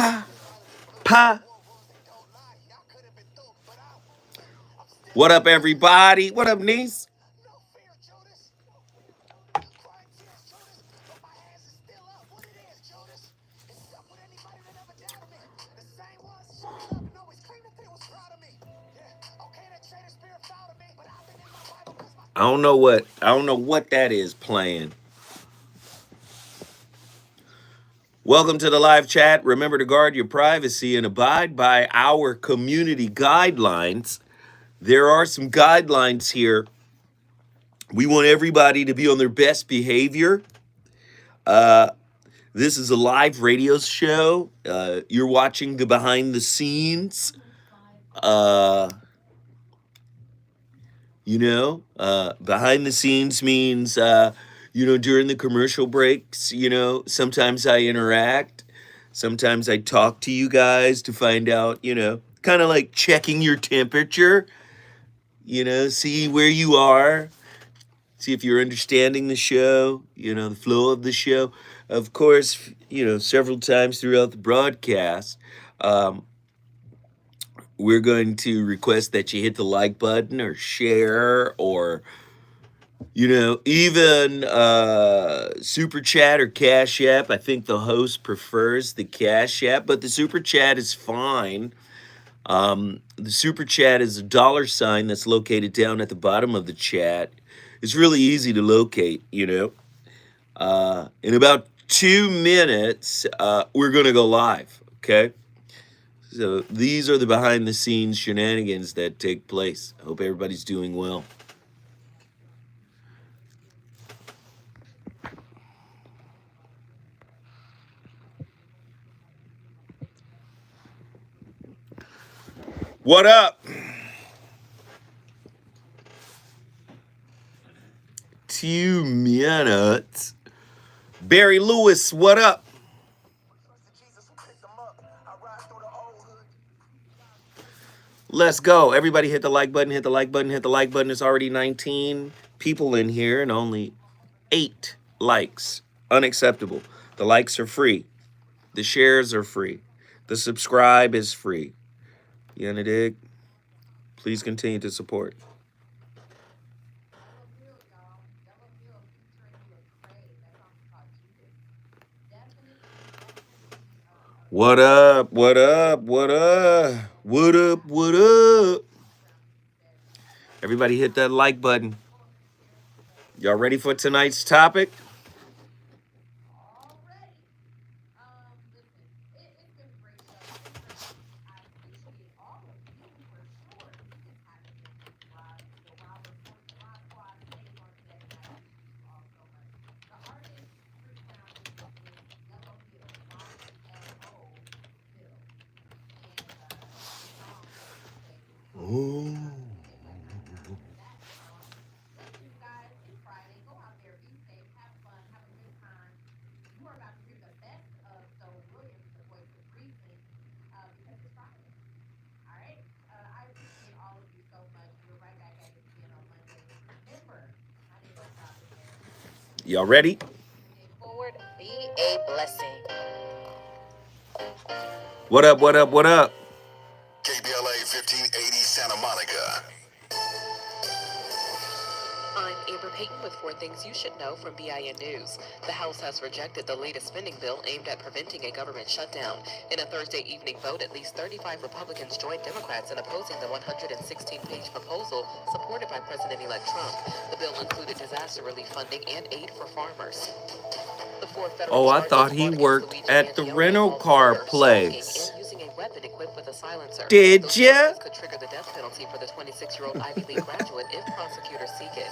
Pa, pa. What up, everybody? What up, niece? I don't know what that is playing. Welcome to the live chat. Remember to guard your privacy and abide by our community guidelines. There are some guidelines here. We want everybody to be on their best behavior. This is a live radio show. You're watching the behind the scenes. Behind the scenes means, during the commercial breaks, sometimes I interact. Sometimes I talk to you guys to find out, kind of like checking your temperature, see where you are, see if you're understanding the show, the flow of the show. Of course, several times throughout the broadcast, we're going to request that you hit the like button or share or, even super chat or cash app. I think the host prefers the cash app, but the super chat is fine. The super chat is a dollar sign that's located down at the bottom of the chat. It's really easy to locate, In about 2 minutes, we're going to go live, okay? So these are the behind the scenes shenanigans that take place. I hope everybody's doing well. What up? 2 minutes. Barry Lewis, what up? Let's go. Everybody hit the like button, hit the like button, hit the like button. It's already 19 people in here and only 8 likes. Unacceptable. The likes are free. The shares are free. The subscribe is free. You gonna dig? Please continue to support. What up? What up? What up? What up? What up? Everybody hit that like button. Y'all ready for tonight's topic? Oh. Y'all ready? Forward, be a blessing. What up? What up? What up? KBLA 1580 Santa Monica. I'm Amber Payton with 4 things you should know from BIN News. The House has rejected the latest spending bill aimed at preventing a government shutdown. In a Thursday evening vote, at least 35 Republicans joined Democrats in opposing the 116-page proposal supported by President-elect Trump. The bill included disaster relief funding and aid for farmers. The 4 federal I charges thought he brought against worked Luigi at the Mangione rental involve car murder, place. stalking, and using a weapon equipped with a silencer. Did Those ya? charges could trigger the death penalty for the 26-year-old Ivy League graduate if prosecutors seek it.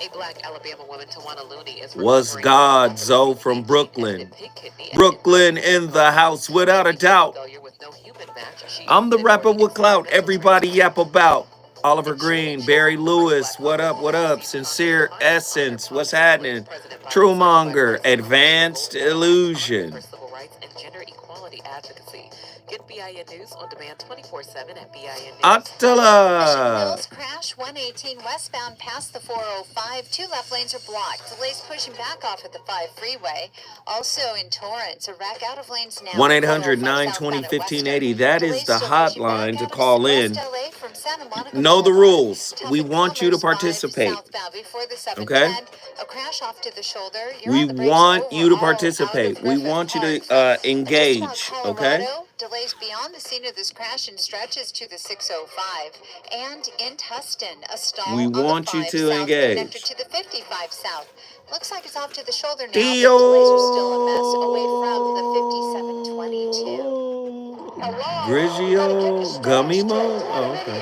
A black Alabama woman, Tawana Looney, is Was recovering God from Zoe a from gene-edited Brooklyn? pig kidney and Brooklyn implanted in the house without a After kidney doubt. failure with no human match, she I'm the opted for rapper the with clout. experimental Everybody yap about. Oliver In short, Green, she Barry won the first Lewis, black what up, Congresswoman what to up? receive Sincere Congress Essence, what's promise. happening? President Biden signed Truemonger, bipartisan Advanced proposal for Illusion. civil rights and gender equality advocacy. Get BIN News on demand 24/7 at BIN News. Attila. Hills crash 118 westbound past the 405. Two left lanes are blocked. Delays pushing back off at the 5 freeway. Also in Torrance, a wreck out of lanes now. 1-800-920-1580. That is the hotline to call in. LA from Santa Monica Know the Boulevard. rules. We want you to participate. Southbound before the 710. Okay? A crash off to the shoulder. You're We on the brakes want you to overall out participate. of We Griffith want you Park. to And just about engage. Okay? Colorado, delays beyond the scene of this crash and stretches to the 605. And in Tustin, a stall We on the want you 5 to south engage. connected to the 55 south. Looks like it's off to the shoulder now, but Theo. delays are still a mess away from the 5722. Grigio. Gummy mode? Oh, okay.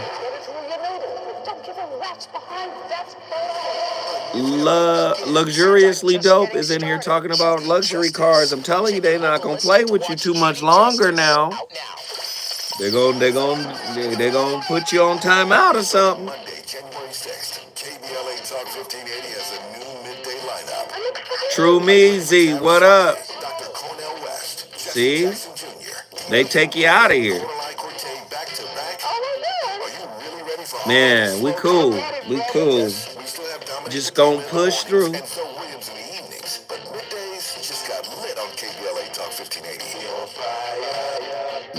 Luxuriously Dope is in here talking about luxury cars. I'm telling you, they're not gonna play with you too much longer now. They're gonna put you on timeout or something. Monday, January 6th, KBLA Talk 1580 has a new midday lineup. True Me, Z, what up? Dr. Cornel West, Jesse See? Jackson Jr. They take you out of here. Borderline Cortez back to back. Are you really ready for all Man, this we slow cool. down? We cool. Yes, we still have Dominic Just Patel gonna in the push through. mornings and Phil Williams in the evenings. But middays just got lit on KBLA Talk 1580.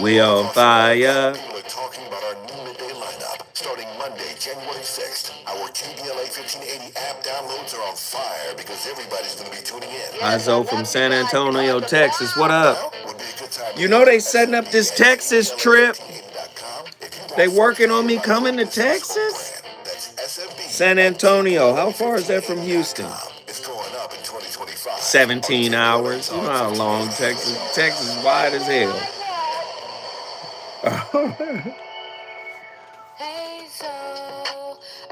We on fire. People are talking about our new midday lineup. Starting Monday, January 6th, our KBLA 1580 app downloads are on fire because everybody's going to be tuning in. Izo from San Antonio, Texas. What up? Would be a good time You know they setting up this Texas trip. They working on me coming to Texas? San Antonio. How far is that from Houston? It's going up in 2025. 17 hours. You know how long Texas is wide as hell. Hey, so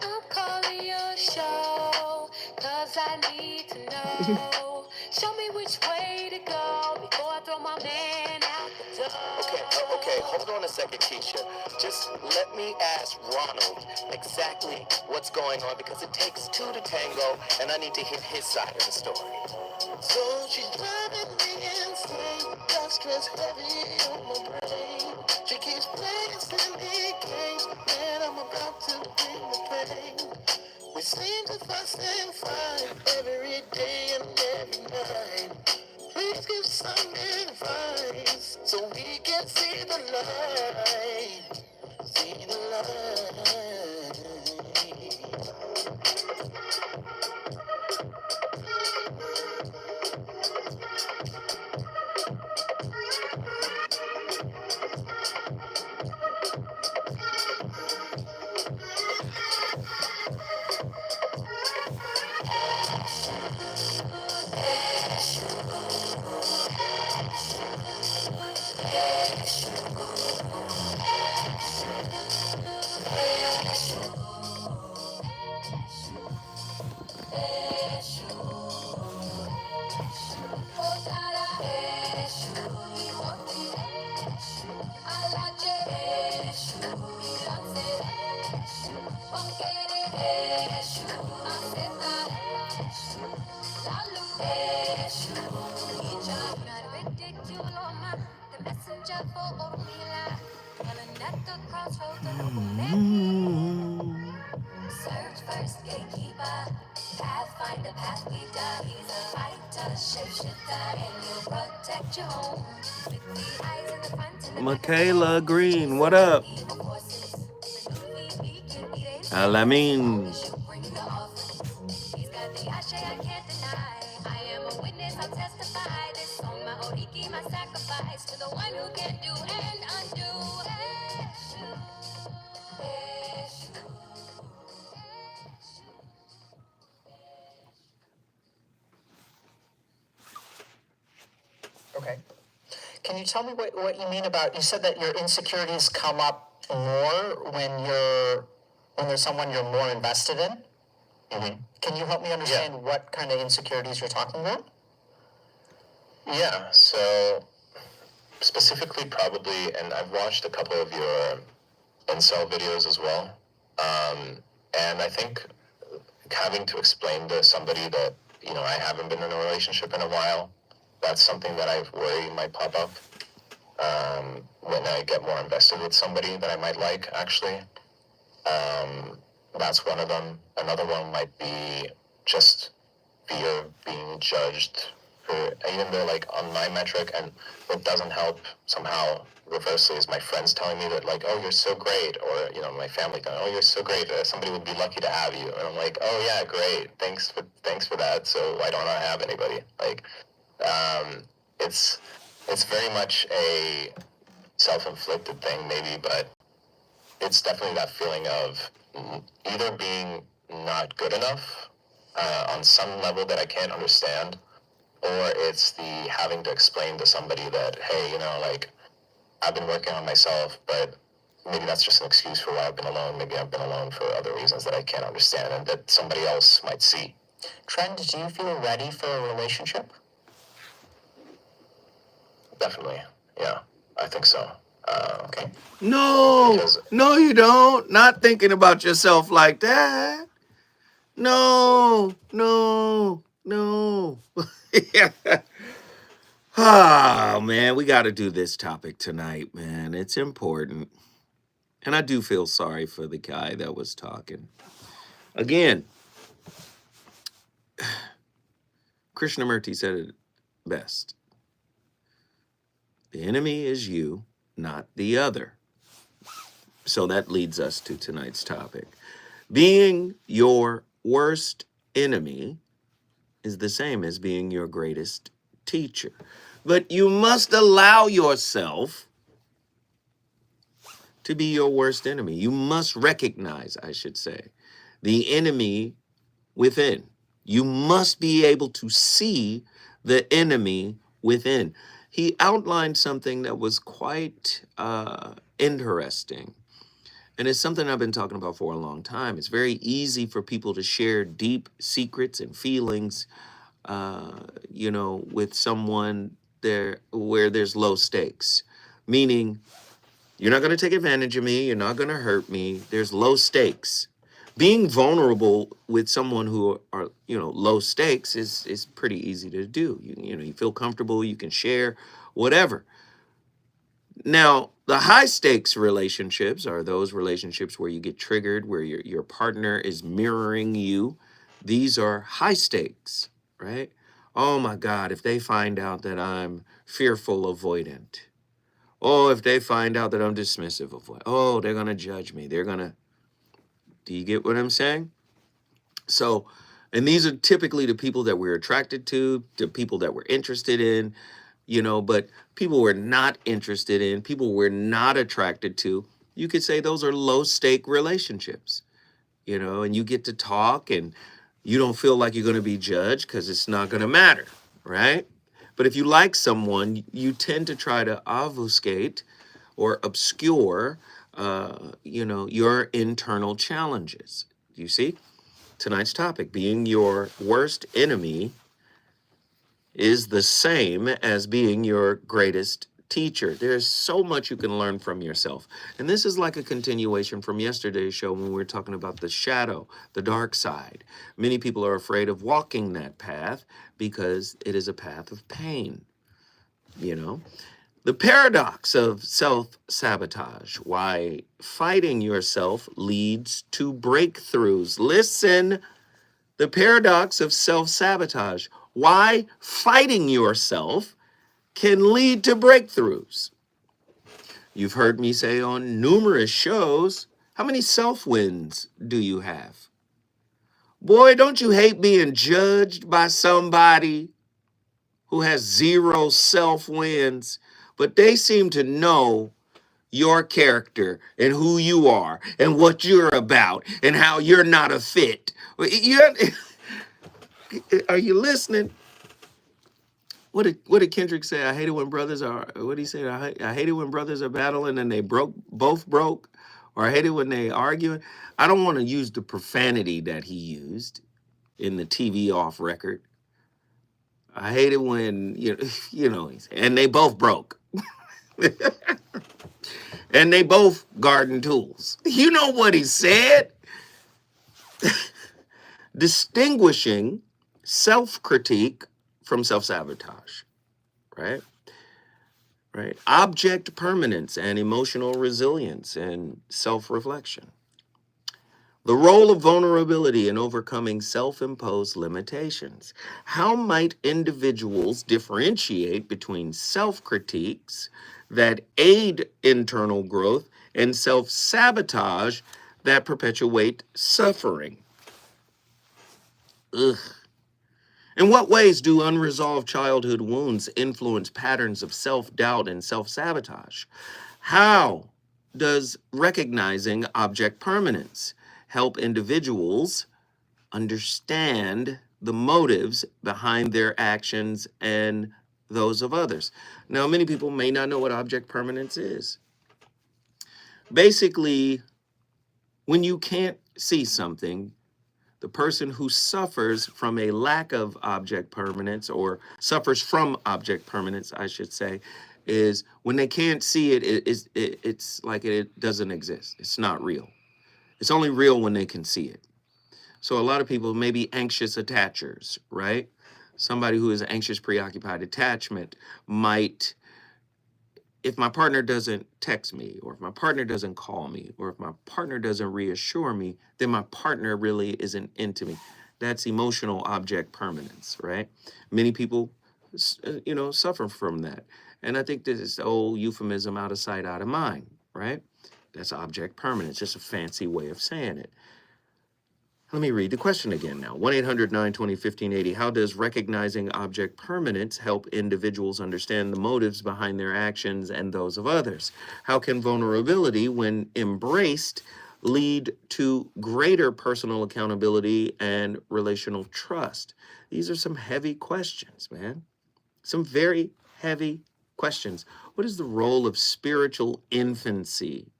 I'm calling your show, cause I need to know. Show me which way to go before I throw my man out the door. Okay, hold on a second, Keisha. Just let me ask Ronald exactly what's going on because it takes two to tango and I need to hear his side of the story. So she's driving me insane, got stress heavy on my brain. She keeps playing silly games, and I'm about to bring the pain. We seem to fuss and fight every day and every night. Please give some advice so we can see the light. See the light. Search first, gatekeeper. Pathfinder, path leader. He's a fighter, shapeshifter, and he'll protect your home. With the eyes in the front and the Michaela Green, what up? Alamin. He's got the ashe I can't deny. I am a witness, I'll testify. This song, my oriki, my sacrifice to the one who can do and undo. Okay. Can you tell me what you mean about, you said that your insecurities come up more when there's someone you're more invested in? Mm-hmm. Can you help me understand what kind of insecurities you're talking about? Yeah, so specifically probably, and I've watched a couple of your incel videos as well, and I think having to explain to somebody that, I haven't been in a relationship in a while, that's something that I worry might pop up. when I get more invested with somebody that I might like, actually. That's one of them. Another one might be just fear of being judged for, even though like on my metric, and what doesn't help somehow reversely is my friends telling me that like, oh, you're so great, or my family going, oh, you're so great, somebody would be lucky to have you, and I'm like, oh yeah, great, thanks for that. So why don't I have anybody? Like, it's very much a self-inflicted thing, maybe, but it's definitely that feeling of either being not good enough on some level that I can't understand, or it's the having to explain to somebody that, hey, like, I've been working on myself, but maybe that's just an excuse for why I've been alone. Maybe I've been alone for other reasons that I can't understand and that somebody else might see. Trent, do you feel ready for a relationship? Definitely, yeah, I think so. Okay. No, Because no, you don't. Not thinking about yourself like that. No, no, no. Oh, man, we got to do this topic tonight, man. It's important. And I do feel sorry for the guy that was talking. Again, Krishnamurti said it best. The enemy is you, not the other. So that leads us to tonight's topic. Being your worst enemy is the same as being your greatest teacher. But you must allow yourself to be your worst enemy. You must recognize, I should say, the enemy within. You must be able to see the enemy within. He outlined something that was quite interesting. And it's something I've been talking about for a long time. It's very easy for people to share deep secrets and feelings, with someone there where there's low stakes. Meaning, you're not going to take advantage of me. You're not going to hurt me. There's low stakes. Being vulnerable with someone who are, low stakes is pretty easy to do. You feel comfortable. You can share whatever. Now, the high stakes relationships are those relationships where you get triggered, where your partner is mirroring you. These are high stakes, right? Oh my God, if they find out that I'm fearful avoidant. Oh, if they find out that I'm dismissive avoidant. Oh, they're going to judge me. Do you get what I'm saying? So, and these are typically the people that we're attracted to, the people that we're interested in, but people we're not interested in, people we're not attracted to, you could say those are low stake relationships, and you get to talk and you don't feel like you're going to be judged because it's not going to matter, right? But if you like someone, you tend to try to obfuscate or obscure, your internal challenges. You see? Tonight's topic, being your worst enemy, is the same as being your greatest teacher. There's so much you can learn from yourself. And this is like a continuation from yesterday's show when we were talking about the shadow, the dark side. Many people are afraid of walking that path because it is a path of pain, The paradox of self-sabotage, why fighting yourself leads to breakthroughs. Listen, the paradox of self-sabotage, why fighting yourself can lead to breakthroughs. You've heard me say on numerous shows, how many self-wins do you have? Boy, don't you hate being judged by somebody who has zero self-wins, but they seem to know your character and who you are and what you're about and how you're not a fit. Are you listening? What did Kendrick say? I hate it when brothers are. What did he say? I hate it when brothers are battling and they both broke, or I hate it when they arguing. I don't want to use the profanity that he used in the TV off record. I hate it when and they both broke, and they both garden tools. You know what he said? Distinguishing self-critique from self-sabotage, right? right? Object permanence and emotional resilience and self-reflection. The role of vulnerability in overcoming self-imposed limitations. How might individuals differentiate between self-critiques that aid internal growth and self-sabotage that perpetuate suffering? Ugh. In what ways do unresolved childhood wounds influence patterns of self-doubt and self-sabotage? How does recognizing object permanence help individuals understand the motives behind their actions and those of others? Now, many people may not know what object permanence is. Basically, when you can't see something, the person who suffers from a lack of object permanence, or suffers from object permanence, I should say, is when they can't see it, it's like it doesn't exist. It's not real. It's only real when they can see it. So a lot of people may be anxious attachers, right? Somebody who is anxious preoccupied attachment might, if my partner doesn't text me, or if my partner doesn't call me, or if my partner doesn't reassure me, then my partner really isn't into me. That's emotional object permanence, right? Many people, suffer from that. And I think this is the old euphemism, out of sight, out of mind, right? That's object permanence, just a fancy way of saying it. Let me read the question again now. 1-800-920-1580. How does recognizing object permanence help individuals understand the motives behind their actions and those of others? How can vulnerability, when embraced, lead to greater personal accountability and relational trust? These are some heavy questions, man. Some very heavy questions. What is the role of spiritual infancy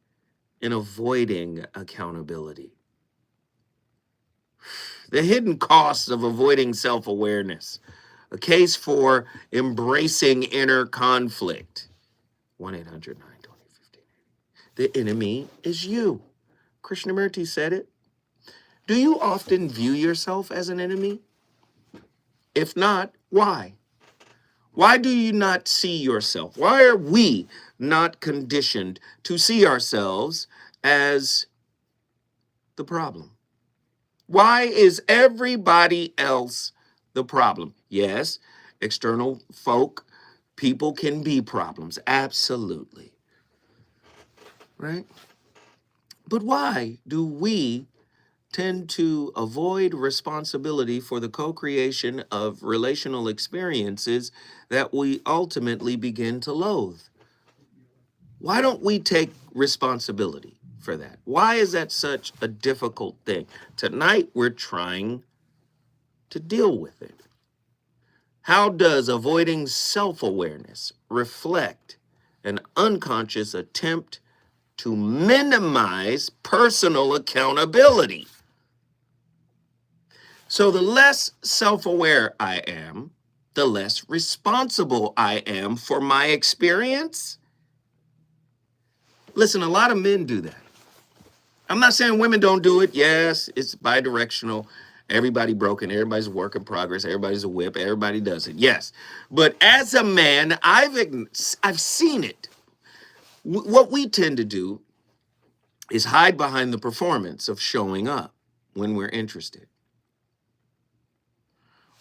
in avoiding accountability? The hidden costs of avoiding self-awareness. A case for embracing inner conflict. 1-800-920-1580. The enemy is you. Krishnamurti said it. Do you often view yourself as an enemy? If not, why? Why do you not see yourself? Why are we not conditioned to see ourselves as the problem? Why is everybody else the problem? Yes, external people can be problems, absolutely. Right? But why do we tend to avoid responsibility for the co-creation of relational experiences that we ultimately begin to loathe? Why don't we take responsibility for that? Why is that such a difficult thing? Tonight, we're trying to deal with it. How does avoiding self-awareness reflect an unconscious attempt to minimize personal accountability? So the less self-aware I am, the less responsible I am for my experience. Listen, a lot of men do that. I'm not saying women don't do it. Yes, it's bi-directional. Everybody broken. Everybody's a work in progress. Everybody's a whip. Everybody does it. Yes. But as a man, I've seen it. What we tend to do is hide behind the performance of showing up when we're interested.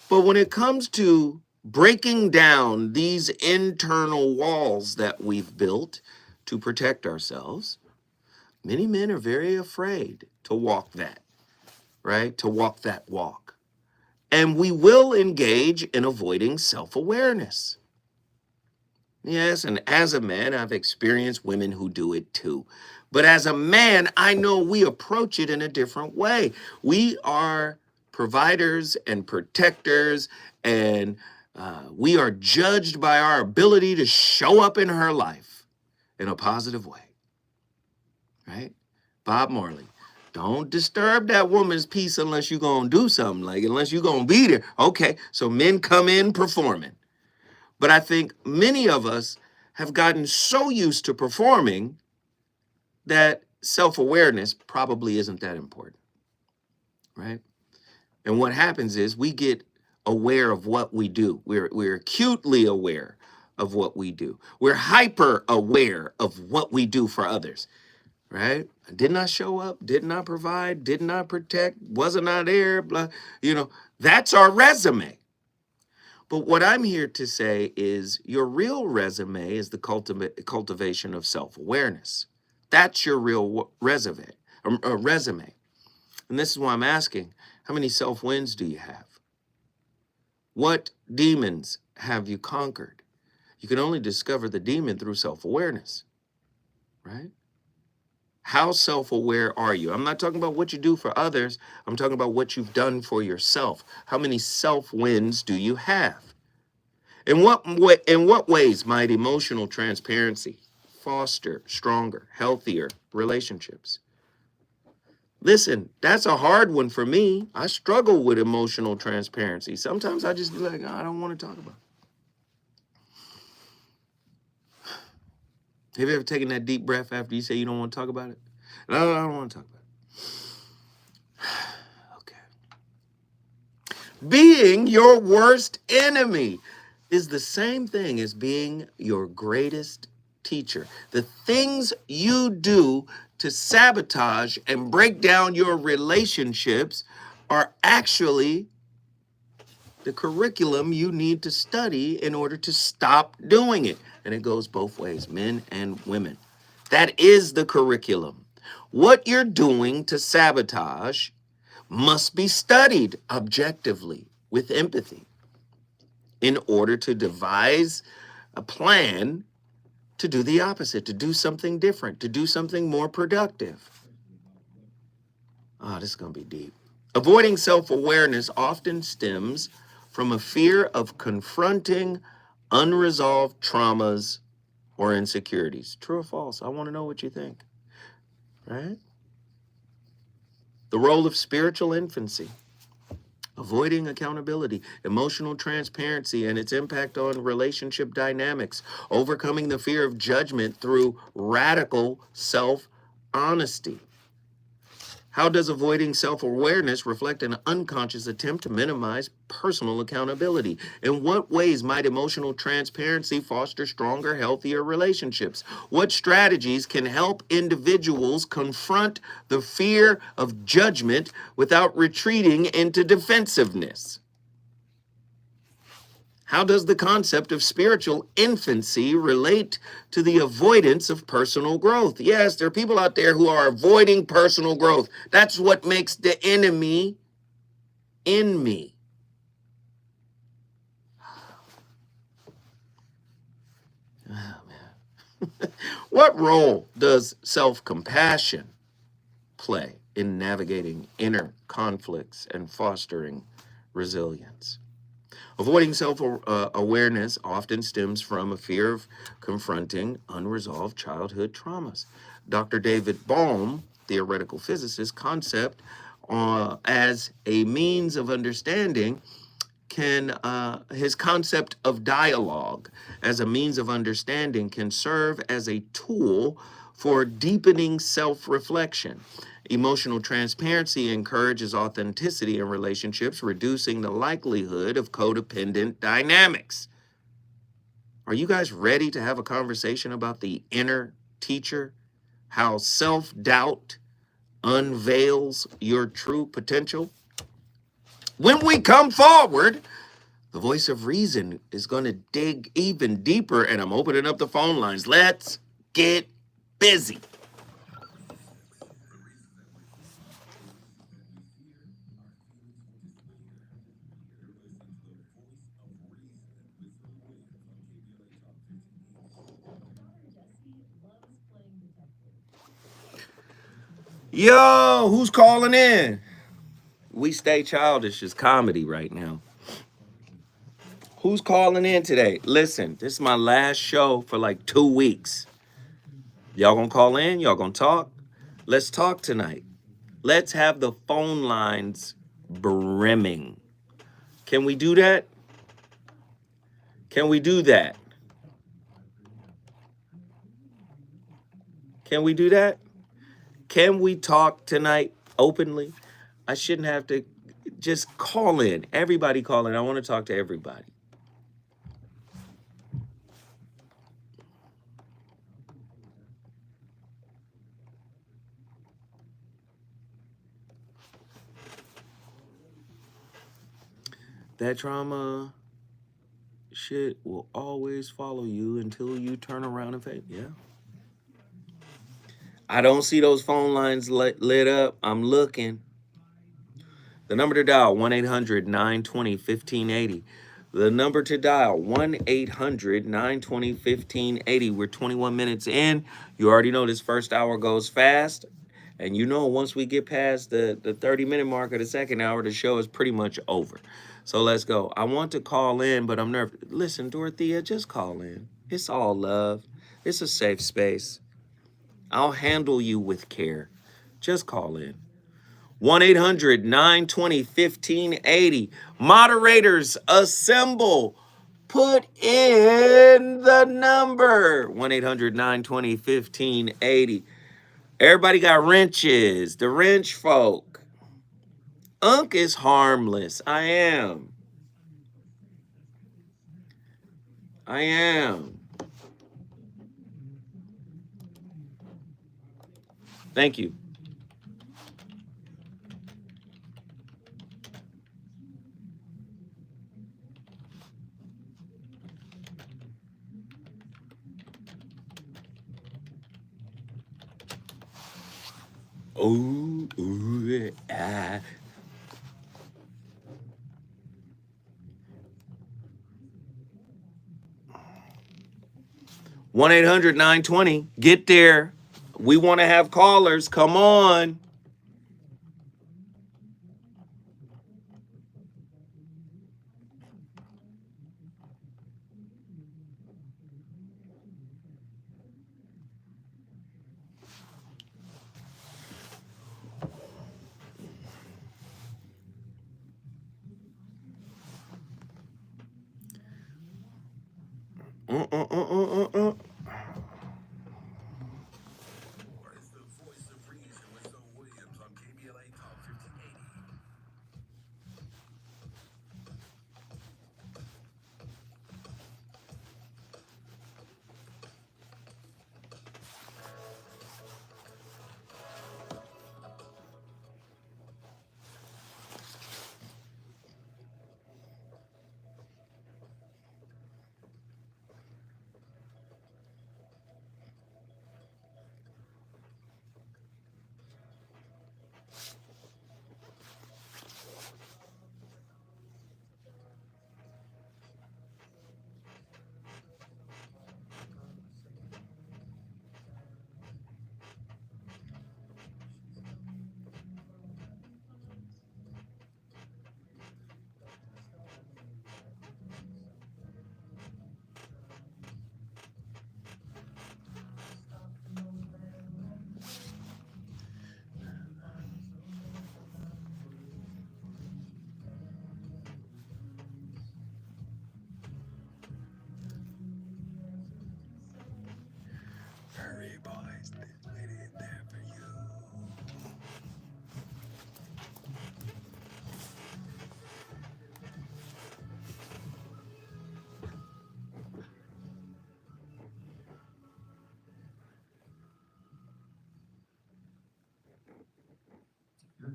But when it comes to breaking down these internal walls that we've built to protect ourselves, many men are very afraid to walk that, right? To walk that walk. And we will engage in avoiding self-awareness. Yes, and as a man, I've experienced women who do it too. But as a man, I know we approach it in a different way. We are providers and protectors, and we are judged by our ability to show up in her life in a positive way, right? Bob Marley. Don't disturb that woman's peace unless you're going to do something, like unless you're going to be there. Okay, so men come in performing. But I think many of us have gotten so used to performing that self-awareness probably isn't that important, right? And what happens is we get aware of what we do. We're acutely aware of what we do. We're hyper aware of what we do for others, right? Did not show up, did not provide, did not protect, wasn't not there, blah, that's our resume. But what I'm here to say is your real resume is the cultivation of self-awareness. That's your real resume. And this is why I'm asking, how many self-wins do you have? What demons have you conquered? You can only discover the demon through self-awareness, right? How self-aware are you? I'm not talking about what you do for others. I'm talking about what you've done for yourself. How many self-wins do you have? In what ways might emotional transparency foster stronger, healthier relationships? Listen, that's a hard one for me. I struggle with emotional transparency. Sometimes I just be like, I don't want to talk about it. Have you ever taken that deep breath after you say you don't want to talk about it? No, I don't want to talk about it. Okay. Being your worst enemy is the same thing as being your greatest teacher. The things you do to sabotage and break down your relationships are actually the curriculum you need to study in order to stop doing it. And it goes both ways, men and women. That is the curriculum. What you're doing to sabotage must be studied objectively with empathy in order to devise a plan to do the opposite, to do something different, to do something more productive. Oh, this is going to be deep. Avoiding self-awareness often stems from a fear of confronting unresolved traumas or insecurities. True or false? I want to know what you think, right? The role of spiritual infancy. Avoiding accountability, emotional transparency, and its impact on relationship dynamics, overcoming the fear of judgment through radical self-honesty. How does avoiding self-awareness reflect an unconscious attempt to minimize personal accountability? In what ways might emotional transparency foster stronger, healthier relationships? What strategies can help individuals confront the fear of judgment without retreating into defensiveness? How does the concept of spiritual infancy relate to the avoidance of personal growth? Yes, there are people out there who are avoiding personal growth. That's what makes the enemy in me. Oh, man. What role does self-compassion play in navigating inner conflicts and fostering resilience? Avoiding self-awareness often stems from a fear of confronting unresolved childhood traumas. Dr. David Bohm, theoretical physicist, concept as a means of understanding his concept of dialogue as a means of understanding can serve as a tool for deepening self-reflection. Emotional transparency encourages authenticity in relationships, reducing the likelihood of codependent dynamics. Are you guys ready to have a conversation about the inner teacher? How self-doubt unveils your true potential? When we come forward, the voice of reason is going to dig even deeper, and I'm opening up the phone lines. Let's get busy. Yo, who's calling in? We Stay Childish is comedy right now. Who's calling in today? Listen, this is my last show for like 2 weeks. Y'all gonna call in? Y'all gonna talk? Let's talk tonight. Let's have the phone lines brimming. Can we do that? Can we do that? Can we do that? Can we talk tonight openly? I shouldn't have to just call in. Everybody call in. I want to talk to everybody. That trauma shit will always follow you until you turn around and face. Yeah. I don't see those phone lines lit up. I'm looking. The number to dial, 1-800-920-1580. The number to dial, 1-800-920-1580. We're 21 minutes in. You already know this first hour goes fast. And you know once we get past the 30-minute mark of the second hour, the show is pretty much over. So let's go. I want to call in, but I'm nervous. Listen, Dorothea, just call in. It's all love. It's a safe space. I'll handle you with care. Just call in. 1-800-920-1580. Moderators, assemble. Put in the number. 1-800-920-1580. Everybody got wrenches. The wrench folk. Unc is harmless. I am. Thank you. Ooh, ooh, ah. 1-800-920. Get there. We want to have callers. Come on. Uh.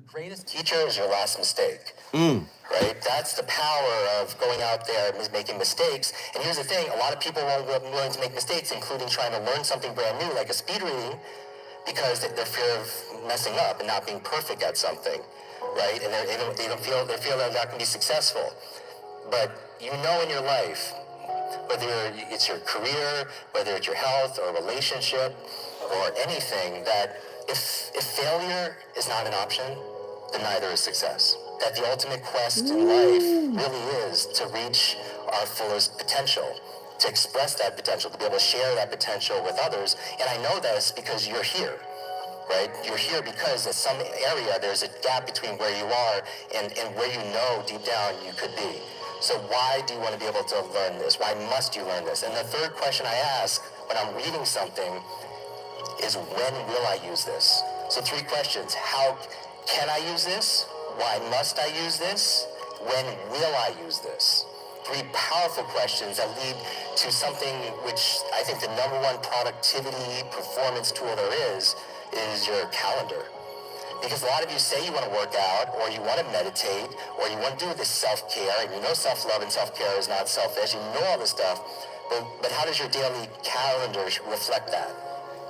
Greatest teacher is your last mistake. Right? That's the power of going out there and making mistakes. And here's the thing, a lot of people won't be willing to make mistakes, including trying to learn something brand new, like a speed reading, because they're fear of messing up and not being perfect at something. Right? And they feel they're not going to be successful. But you know in your life, whether it's your career, whether it's your health or relationship or anything, that if failure is not an option, then neither is success. That the ultimate quest in life really is to reach our fullest potential, to express that potential, to be able to share that potential with others. And I know this because you're here. Right? You're here because in some area there's a gap between where you are and where you know deep down you could be. So why do you want to be able to learn this? Why must you learn this? And the third question I ask when I'm reading something is, when will I use this? So 3 questions. How can I use this? Why must I use this? When will I use this? 3 powerful questions that lead to something which I think the number one productivity performance tool there is your calendar. Because a lot of you say you want to work out, or you want to meditate, or you want to do this self-care, and you know self-love and self-care is not selfish, and you know all this stuff, but how does your daily calendar reflect that?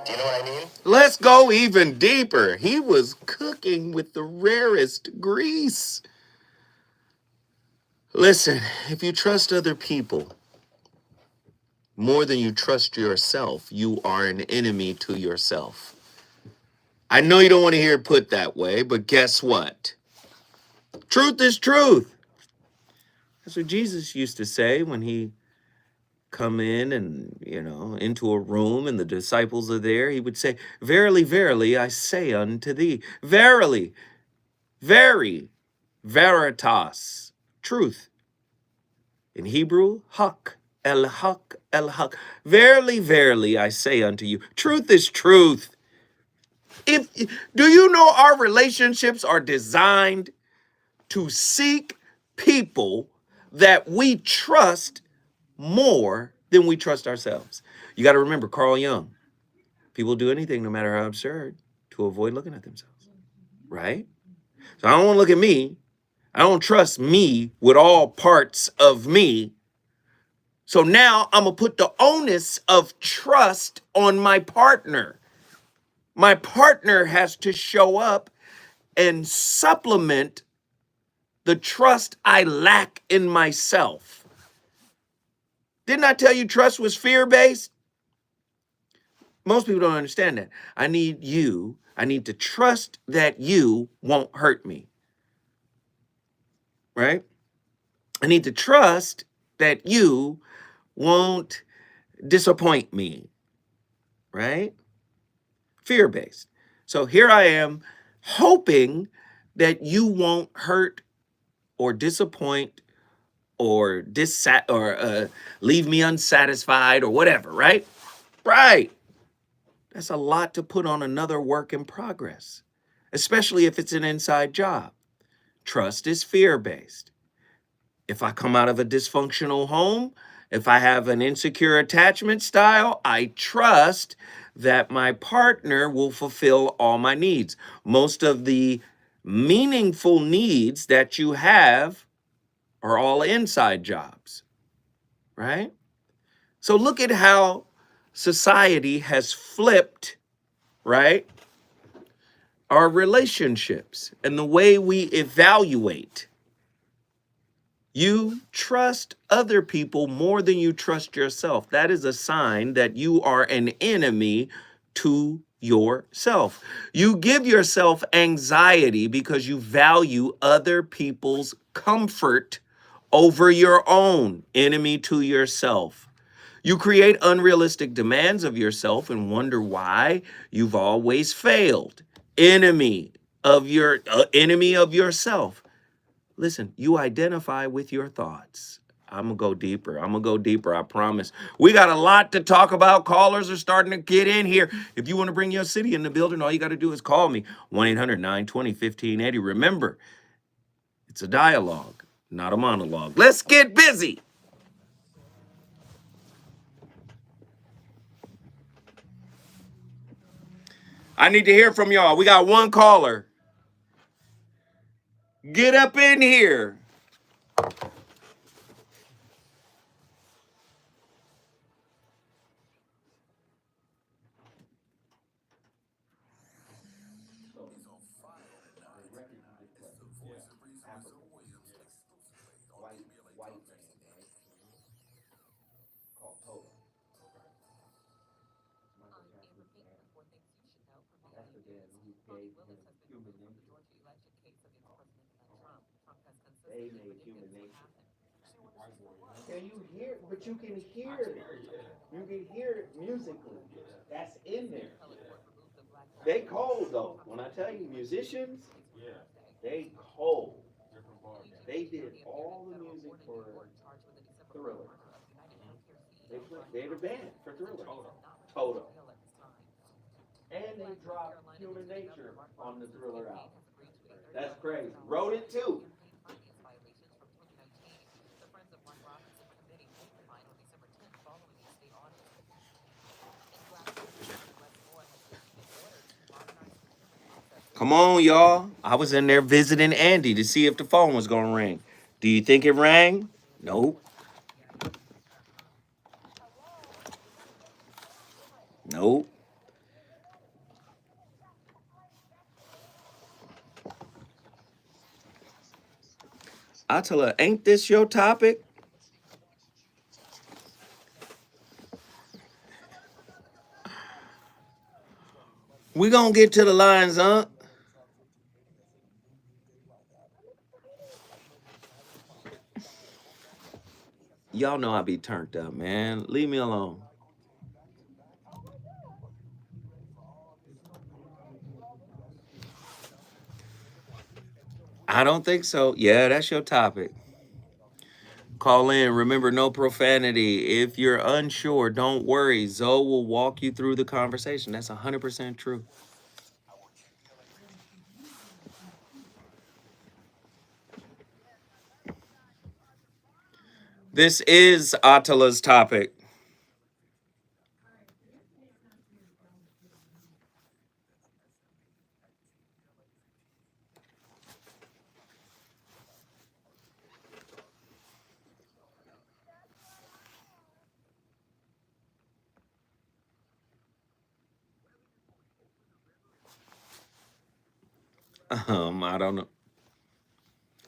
Do you know what I mean? Let's go even deeper. He was cooking with the rarest grease. Listen, if you trust other people more than you trust yourself, you are an enemy to yourself. I know you don't want to hear it put that way, but guess what? Truth is truth. That's what Jesus used to say when he come in and, into a room and the disciples are there. He would say, "Verily, verily, I say unto thee, verily, very, veritas, truth." In Hebrew, hak, el hak, el hak. Verily, verily, I say unto you, truth is truth. Do you know our relationships are designed to seek people that we trust more than we trust ourselves? You got to remember Carl Jung. People do anything, no matter how absurd, to avoid looking at themselves, right? So I don't want to look at me. I don't trust me with all parts of me. So now I'm going to put the onus of trust on my partner. My partner has to show up and supplement the trust I lack in myself. Didn't I tell you trust was fear-based? Most people don't understand that. I need to trust that you won't hurt me, right? I need to trust that you won't disappoint me, right? Fear-based. So here I am hoping that you won't hurt or disappoint or leave me unsatisfied or whatever, right? Right. That's a lot to put on another work in progress, especially if it's an inside job. Trust is fear-based. If I come out of a dysfunctional home, if I have an insecure attachment style, I trust that my partner will fulfill all my needs. Most of the meaningful needs that you have are all inside jobs, right? So look at how society has flipped, right? Our relationships and the way we evaluate. You trust other people more than you trust yourself. That is a sign that you are an enemy to yourself. You give yourself anxiety because you value other people's comfort over your own. Enemy to yourself. You create unrealistic demands of yourself and wonder why you've always failed. Enemy of yourself. Listen, you identify with your thoughts. I'm going to go deeper. I promise. We got a lot to talk about. Callers are starting to get in here. If you want to bring your city in the building, all you got to do is call me, 1-800-920-1580. Remember, it's a dialogue, not a monologue. Let's get busy. I need to hear from y'all. We got one caller. Get up in here. Can you hear? But you can hear it. You can hear it musically. That's in there. They cold though. When I tell you musicians, they cold. They did all the music for Thriller. They're the band for Thriller. Toto. And they dropped Human Nature on the Thriller album. That's crazy. Wrote it too. Come on, y'all. I was in there visiting Andy to see if the phone was going to ring. Do you think it rang? Nope. Nope. I tell her, ain't this your topic? We gonna get to the lines, huh? Y'all know I be turned up, man. Leave me alone. I don't think so. Yeah, that's your topic. Call in. Remember, no profanity. If you're unsure, don't worry. Zoe will walk you through the conversation. That's 100% true. This is Attala's topic. I don't know.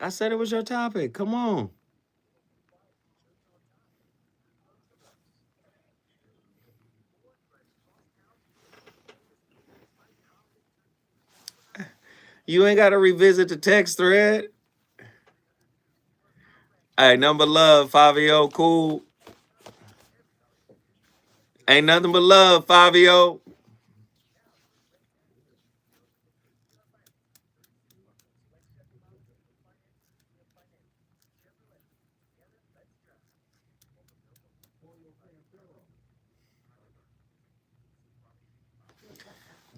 I said it was your topic. Come on. You ain't got to revisit the text thread. Hey, number love, Fabio. Cool. Ain't nothing but love, Fabio.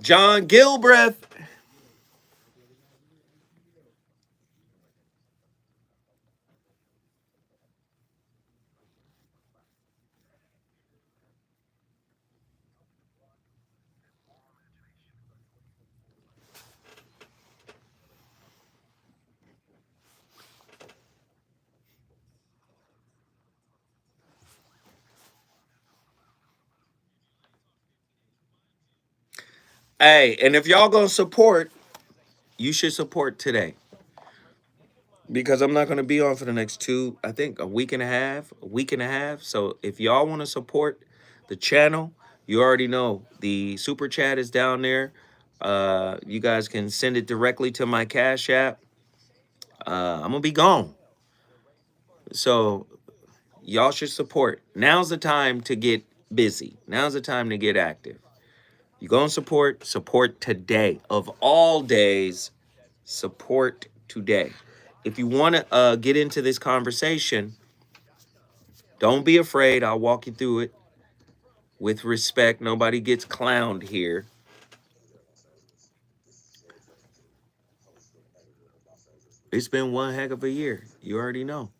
John Gilbreth. Hey, and if y'all gonna support, you should support today. Because I'm not gonna be on for the next I think a week and a half, a week and a half. So if y'all want to support the channel, you already know the super chat is down there. You guys can send it directly to my Cash App. I'm gonna be gone. So y'all should support. Now's the time to get busy. Now's the time to get active. You gonna support today. Of all days, support today. If you want to get into this conversation, don't be afraid. I'll walk you through it with respect. Nobody gets clowned here. It's been one heck of a year. You already know.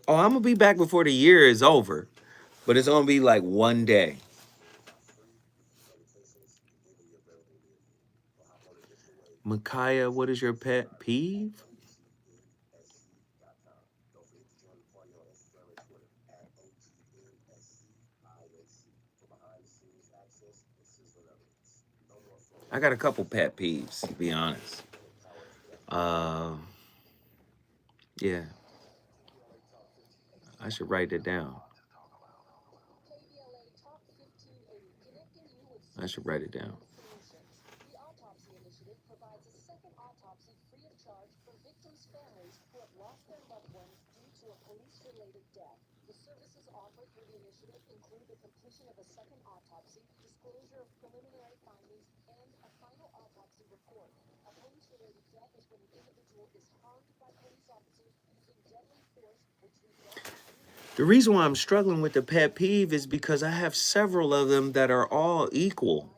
Oh, I'm gonna be back before the year is over, but it's gonna be like one day. Micaiah, what is your pet peeve? I got a couple pet peeves, to be honest. Um, yeah, I should write it down. I should write it down. The Autopsy Initiative provides a second autopsy free of charge for victims' families who have lost their loved ones due to a police-related death. The services offered through the initiative include the completion of a second autopsy, disclosure of preliminary findings, and a final autopsy report. A police-related death is when an individual is harmed by police officers using deadly force, which results in The reason why I'm struggling with the pet peeve is because I have several of them that are all equal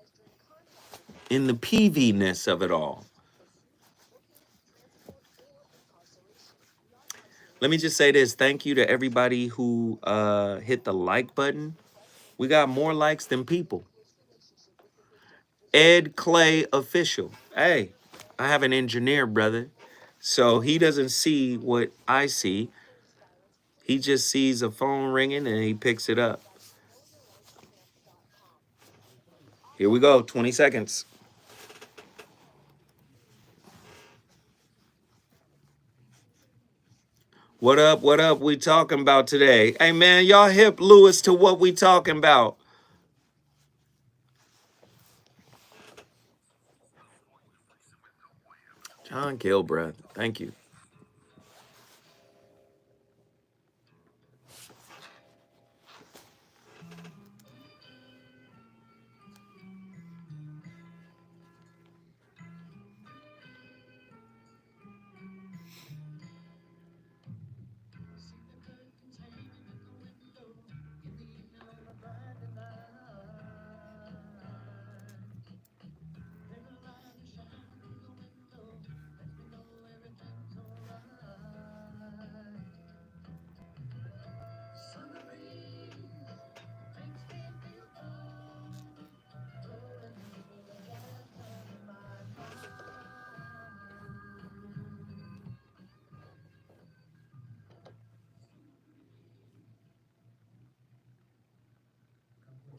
in the peeviness of it all. Let me just say this. Thank you to everybody who hit the like button. We got more likes than people. Ed Clay Official. Hey, I have an engineer, brother. So he doesn't see what I see. He just sees a phone ringing and he picks it up. Here we go, 20 seconds. What up, what up? We talking about today? Hey man, y'all hip Lewis to what we talking about. John Gilbreth, thank you.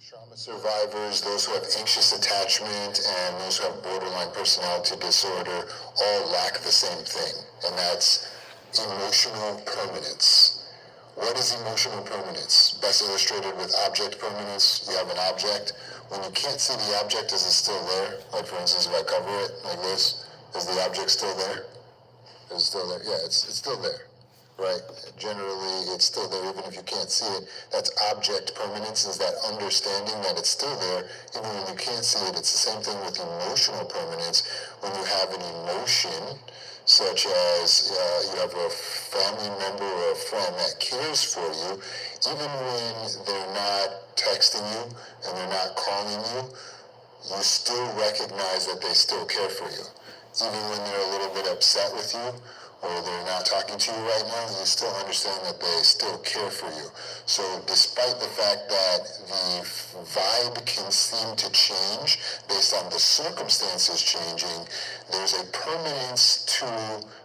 Trauma survivors, those who have anxious attachment, and those who have borderline personality disorder all lack the same thing, and that's emotional permanence. What is emotional permanence? Best illustrated with object permanence. You have an object. When you can't see the object, is it still there? Like for instance, if I cover it like this, is the object still there? Is it still there? Yeah, it's still there. Right? Generally, it's still there even if you can't see it. That's object permanence, is that understanding that it's still there even when you can't see it. It's the same thing with emotional permanence. When you have an emotion, such as you have a family member or a friend that cares for you, even when they're not texting you and they're not calling you, you still recognize that they still care for you. Even when they're a little bit upset with you, or they're not talking to you right now, you still understand that they still care for you. So despite the fact that the vibe can seem to change based on the circumstances changing, there's a permanence to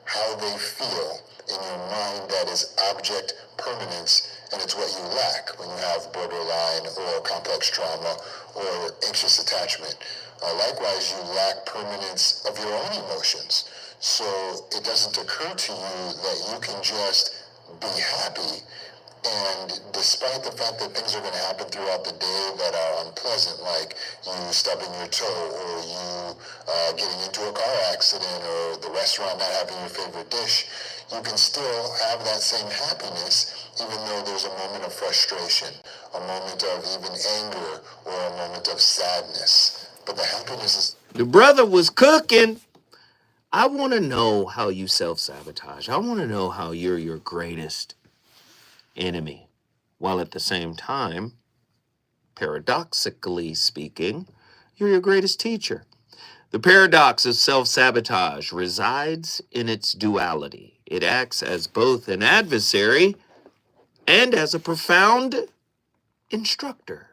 how they feel in your mind that is object permanence, and it's what you lack when you have borderline or complex trauma or anxious attachment. Likewise, you lack permanence of your own emotions. So it doesn't occur to you that you can just be happy. And despite the fact that things are going to happen throughout the day that are unpleasant, like you stubbing your toe, or you getting into a car accident, or the restaurant not having your favorite dish, you can still have that same happiness, even though there's a moment of frustration, a moment of even anger, or a moment of sadness. But the happiness is... The brother was cooking. I want to know how you self-sabotage. I want to know how you're your greatest enemy, while at the same time, paradoxically speaking, you're your greatest teacher. The paradox of self-sabotage resides in its duality. It acts as both an adversary and as a profound instructor.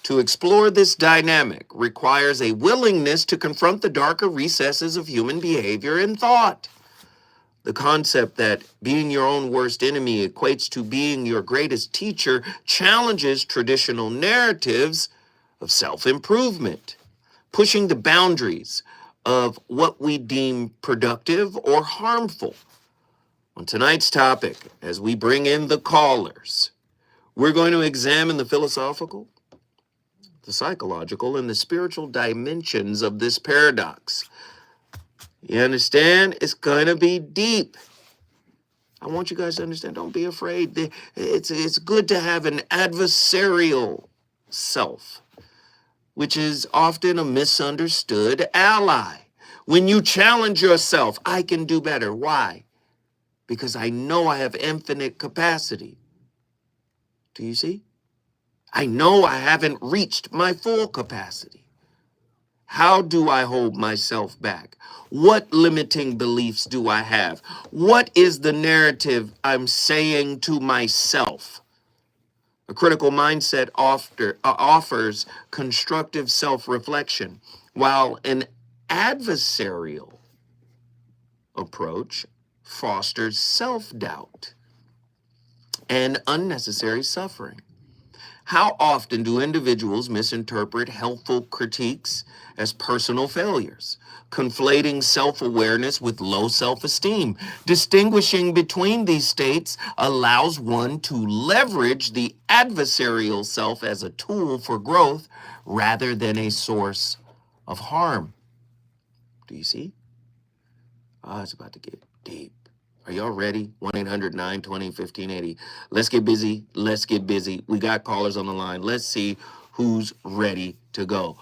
To explore this dynamic requires a willingness to confront the darker recesses of human behavior and thought. The concept that being your own worst enemy equates to being your greatest teacher challenges traditional narratives of self-improvement, pushing the boundaries of what we deem productive or harmful. On tonight's topic, as we bring in the callers, we're going to examine the philosophical, the psychological, and the spiritual dimensions of this paradox. You understand? It's going to be deep. I want you guys to understand, don't be afraid. It's good to have an adversarial self, which is often a misunderstood ally. When you challenge yourself, I can do better. Why? Because I know I have infinite capacity. Do you see? I know I haven't reached my full capacity. How do I hold myself back? What limiting beliefs do I have? What is the narrative I'm saying to myself? A critical mindset offers constructive self-reflection, while an adversarial approach fosters self-doubt and unnecessary suffering. How often do individuals misinterpret helpful critiques as personal failures, conflating self-awareness with low self-esteem? Distinguishing between these states allows one to leverage the adversarial self as a tool for growth rather than a source of harm. Do you see? It's about to get deep. Are y'all ready? 1-800-920-1580. Let's get busy. Let's get busy. We got callers on the line. Let's see who's ready to go.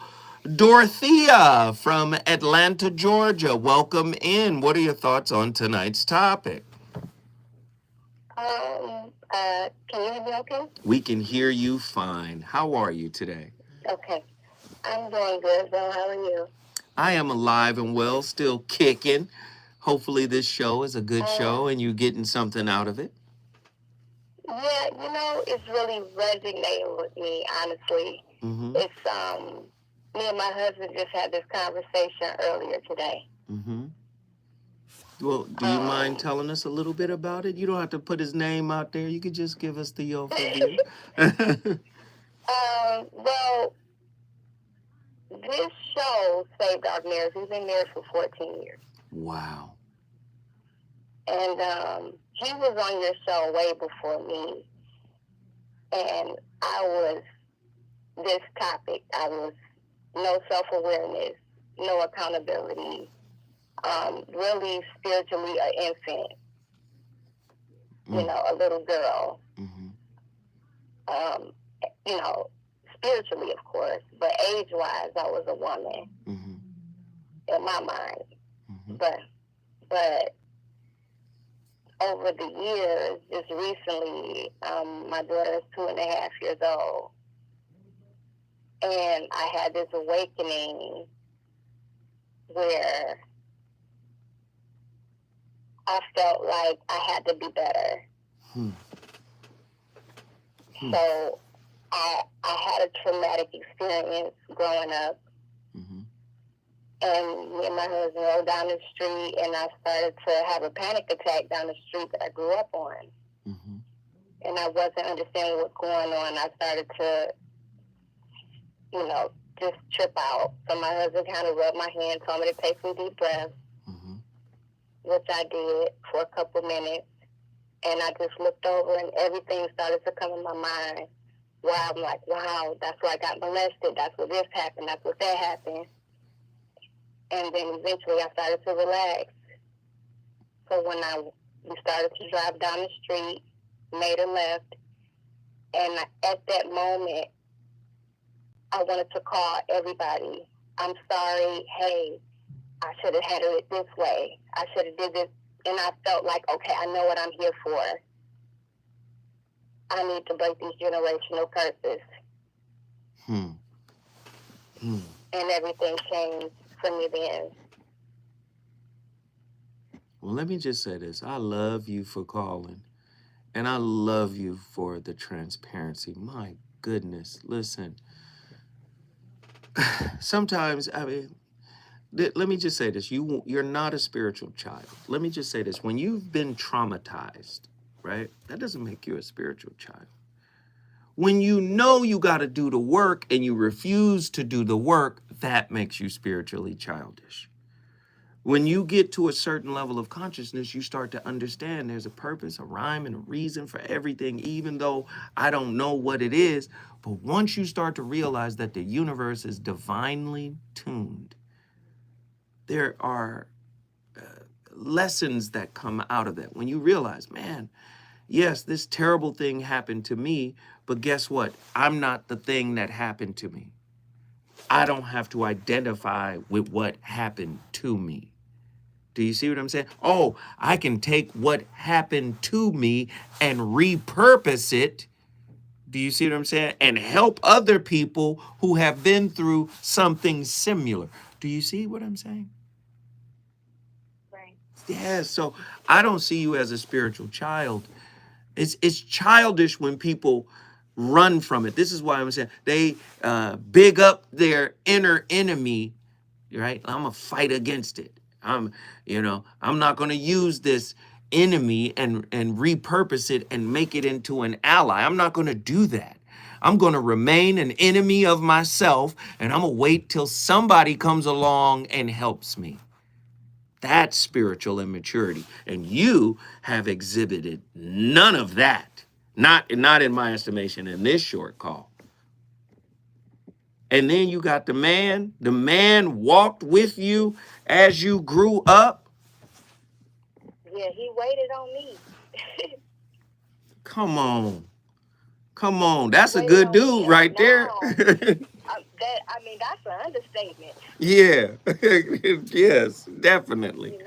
Dorothea from Atlanta, Georgia. Welcome in. What are your thoughts on tonight's topic? Can you hear me okay? We can hear you fine. How are you today? Okay. I'm doing good, though. How are you? I am alive and well, still kicking. Hopefully this show is a good show and you're getting something out of it. Yeah, it's really resonating with me, honestly. Mm-hmm. It's, me and my husband just had this conversation earlier today. Mm-hmm. Well, do you mind telling us a little bit about it? You don't have to put his name out there. You could just give us the overview. Well, this show saved our marriage. We've been married for 14 years. Wow. And he was on your show way before me. And I was this topic. I was no self-awareness, no accountability, really spiritually an infant, a little girl. Mm-hmm. Spiritually, of course, but age-wise, I was a woman in my mind. Mm-hmm. But over the years, just recently, my daughter is 2.5 years old, and I had this awakening where I felt like I had to be better. So I had a traumatic experience growing up. And me and my husband rode down the street, and I started to have a panic attack down the street that I grew up on. And I wasn't understanding what's going on. I started to, just trip out. So my husband kind of rubbed my hand, told me to take some deep breaths, which I did for a couple minutes. And I just looked over, and everything started to come in my mind. Where I'm like, wow, that's where I got molested. That's where this happened. That's what that happened. And then eventually I started to relax. So when we started to drive down the street, made a left, and at that moment, I wanted to call everybody. I'm sorry. Hey, I should have handled it this way. I should have did this. And I felt like, okay, I know what I'm here for. I need to break these generational curses. And everything changed for me then. Well, let me just say this. I love you for calling. And I love you for the transparency. My goodness. Listen. Sometimes, let me just say this. You're not a spiritual child. Let me just say this. When you've been traumatized, right, that doesn't make you a spiritual child. When you know you got to do the work and you refuse to do the work, that makes you spiritually childish. When you get to a certain level of consciousness, you start to understand there's a purpose, a rhyme, and a reason for everything, even though I don't know what it is. But once you start to realize that the universe is divinely tuned, there are lessons that come out of that. When you realize, man, yes, this terrible thing happened to me, but guess what? I'm not the thing that happened to me. I don't have to identify with what happened to me. Do you see what I'm saying? Oh, I can take what happened to me and repurpose it. Do you see what I'm saying? And help other people who have been through something similar. Do you see what I'm saying? Right. Yeah, so I don't see you as a spiritual child. It's childish when people run from it. This is why I'm saying they big up their inner enemy, right? I'm gonna fight against it. I'm not gonna use this enemy and repurpose it and make it into an ally. I'm not gonna do that. I'm gonna remain an enemy of myself, and I'm gonna wait till somebody comes along and helps me. That's spiritual immaturity. And you have exhibited none of that. Not in my estimation in this short call. And then you got the man walked with you as you grew up. Yeah, he waited on me. Come on. That's a Waited good on me, dude and right there. that's an understatement. Yeah. Yes, definitely.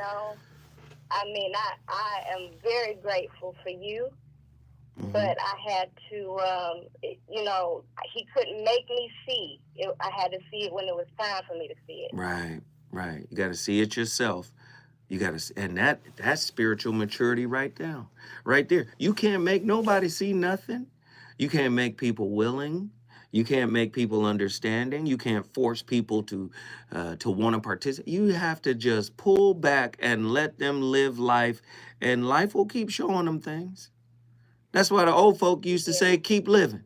I am very grateful for you, but I had to, he couldn't make me see. I had to see it when it was time for me to see it. Right. You got to see it yourself. You got to, and that's spiritual maturity right now, right there. You can't make nobody see nothing. You can't make people willing. You can't make people understanding. You can't force people to want to participate. You have to just pull back and let them live life, and life will keep showing them things. That's why the old folk used to say, keep living.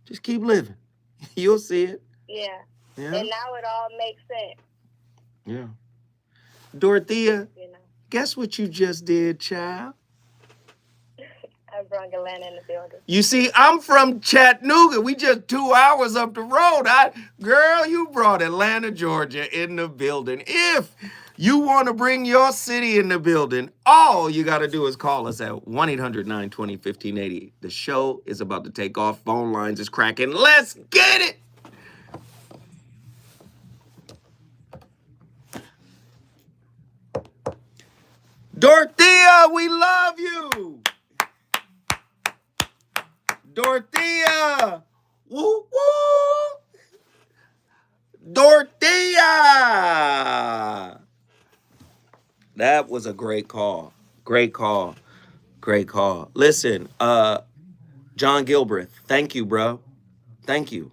Just keep living. You'll see it. Yeah. And now it all makes sense. Yeah. Dorothea, guess what you just did, child? I brought Atlanta in the building. You see, I'm from Chattanooga. We just 2 hours up the road. Girl, you brought Atlanta, Georgia in the building. If you want to bring your city in the building, all you got to do is call us at 1-800-920-1580. The show is about to take off. Phone lines is cracking. Let's get it. Dorothea, we love you. Dorothea. Woo, woo. Dorothea. That was a great call. Great call. Listen, John Gilbreth, thank you, bro. Thank you.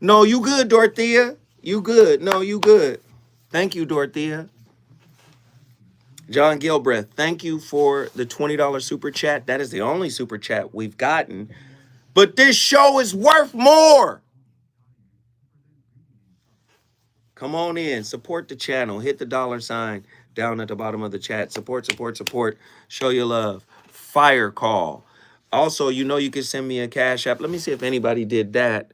No, you good, Dorothea. You good. No, you good. Thank you, Dorothea. John Gilbreth, thank you for the $20 super chat. That is the only super chat we've gotten. But this show is worth more. Come on in. Support the channel. Hit the $sign down at the bottom of the chat. Support. Show your love. Fire call. Also, you can send me a Cash App. Let me see if anybody did that.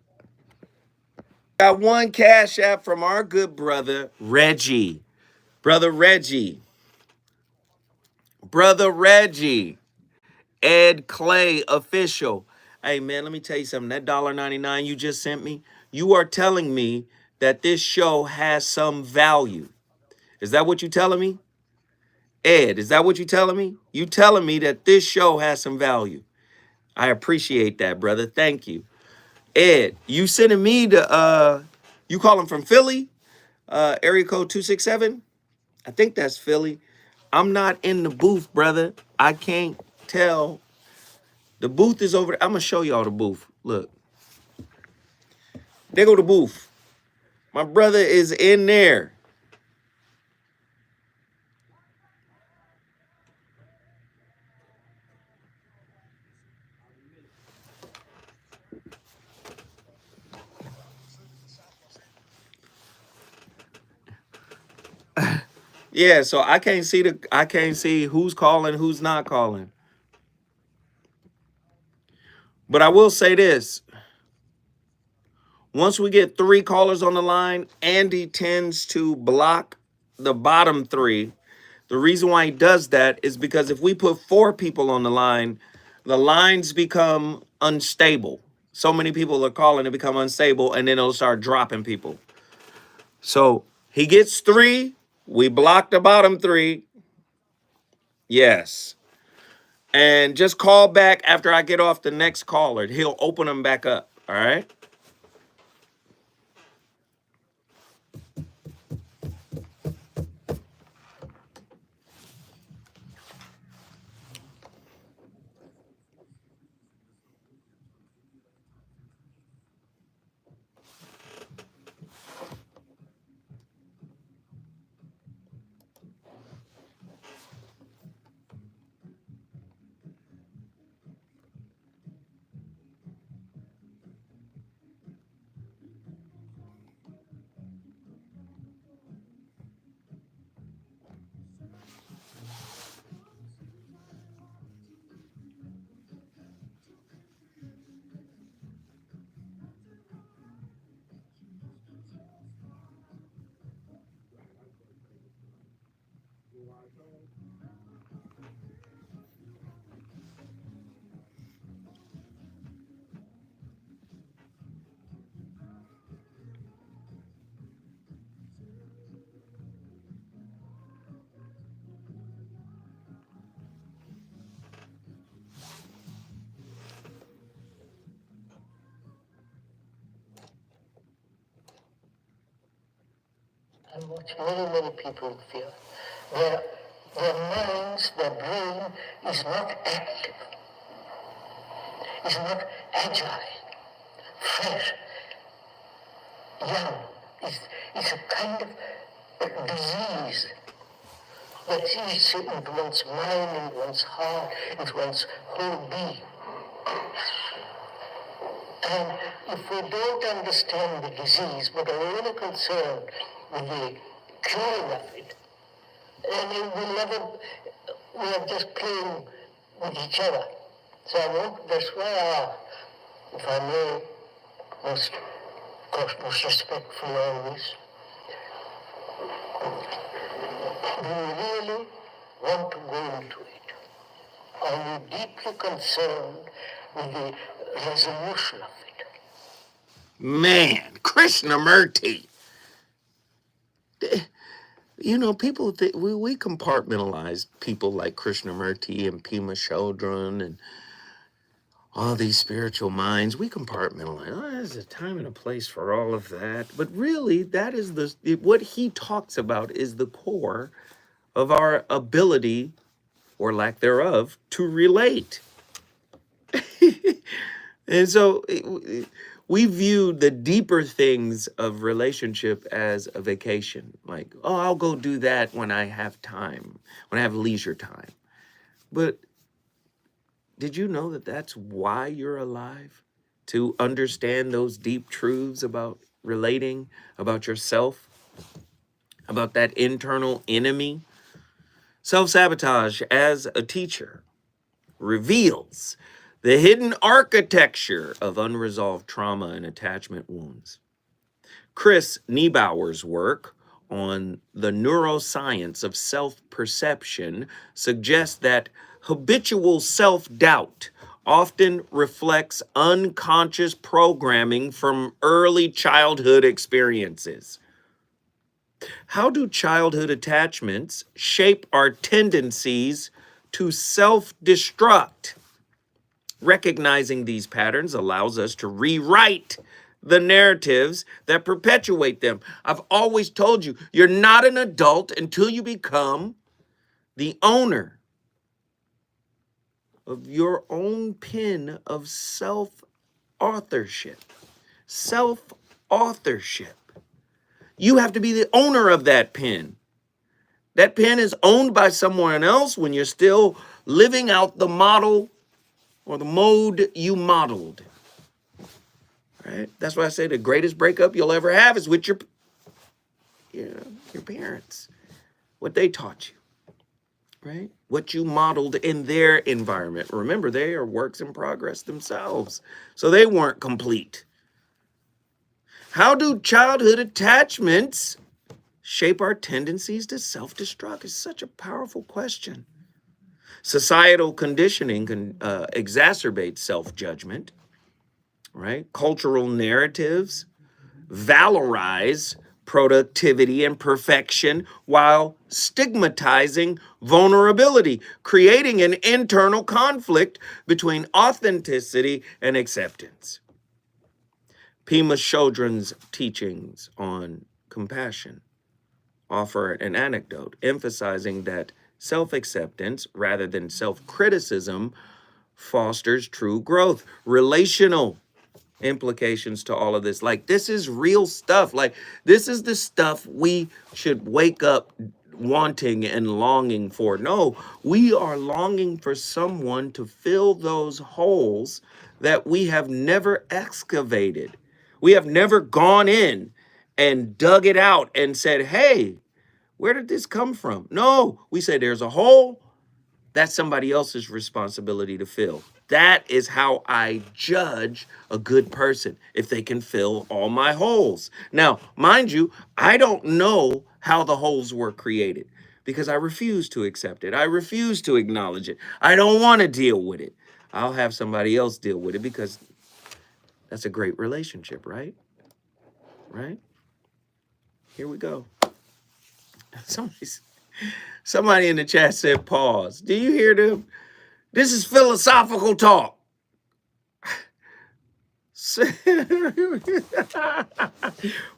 Got one Cash App from our good brother, Reggie. Brother Reggie. Ed Clay official. Hey, man, let me tell you something. That $1.99 you just sent me, you are telling me that this show has some value. Is that what you're telling me? Ed, is that what you're telling me? You telling me that this show has some value. I appreciate that, brother. Thank you. Ed, you sending me you calling from Philly? Area code 267? I think that's Philly. I'm not in the booth, brother. I can't tell. The booth is over there. I'm going to show y'all the booth. Look. There go the booth. My brother is in there. Yeah, so I can't see who's calling, who's not calling. But I will say this. Once we get 3 callers on the line, Andy tends to block the bottom 3. The reason why he does that is because if we put 4 people on the lines become unstable. So many people are calling to become unstable, and then it'll start dropping people. So he gets 3. We block the bottom 3. Yes. And just call back after I get off the next caller. He'll open them back up. All right? and watch many, many people fear. Their minds, their brain is not active, is not agile, fresh, young. It's a kind of disease that eats into one's mind, into one's heart, into one's whole being. And if we don't understand the disease, but are only concerned with the curing of it, then we are just playing with each other. So that's why, if I may, most respectfully always, do you really want to go into it? Are you deeply concerned with the resolution of it? Man, Krishnamurti. You know, people think we compartmentalize people like Krishnamurti and Pema Chodron and all these spiritual minds. We compartmentalize. Oh, there's a time and a place for all of that. But really, that is what he talks about is the core of our ability, or lack thereof, to relate. And so we view the deeper things of relationship as a vacation. Like, oh, I'll go do that when I have time, when I have leisure time. But did you know that that's why you're alive? To understand those deep truths about relating, about yourself, about that internal enemy? Self-sabotage as a teacher reveals the hidden architecture of unresolved trauma and attachment wounds. Chris Niebauer's work on the neuroscience of self-perception suggests that habitual self-doubt often reflects unconscious programming from early childhood experiences. How do childhood attachments shape our tendencies to self-destruct? Recognizing these patterns allows us to rewrite the narratives that perpetuate them. I've always told you, you're not an adult until you become the owner of your own pen of self-authorship. Self-authorship. You have to be the owner of that pen. That pen is owned by someone else when you're still living out the model or the mode you modeled. Right? That's why I say the greatest breakup you'll ever have is with your parents. What they taught you. Right? What you modeled in their environment. Remember, they are works in progress themselves. So they weren't complete. How do childhood attachments shape our tendencies to self-destruct? It's such a powerful question. Societal conditioning can exacerbate self-judgment, right? Cultural narratives valorize productivity and perfection while stigmatizing vulnerability, creating an internal conflict between authenticity and acceptance. Pema Chodron's teachings on compassion offer an anecdote emphasizing that self-acceptance rather than self-criticism fosters true growth. Relational implications to all of this. Like, this is real stuff. Like, this is the stuff we should wake up wanting and longing for. No, we are longing for someone to fill those holes that we have never excavated. We have never gone in and dug it out and said, hey, where did this come from? No, we say there's a hole. That's somebody else's responsibility to fill. That is how I judge a good person, if they can fill all my holes. Now, mind you, I don't know how the holes were created because I refuse to accept it. I refuse to acknowledge it. I don't want to deal with it. I'll have somebody else deal with it because that's a great relationship, right? Right? Here we go. Somebody in the chat said, pause. Do you hear them? This is philosophical talk.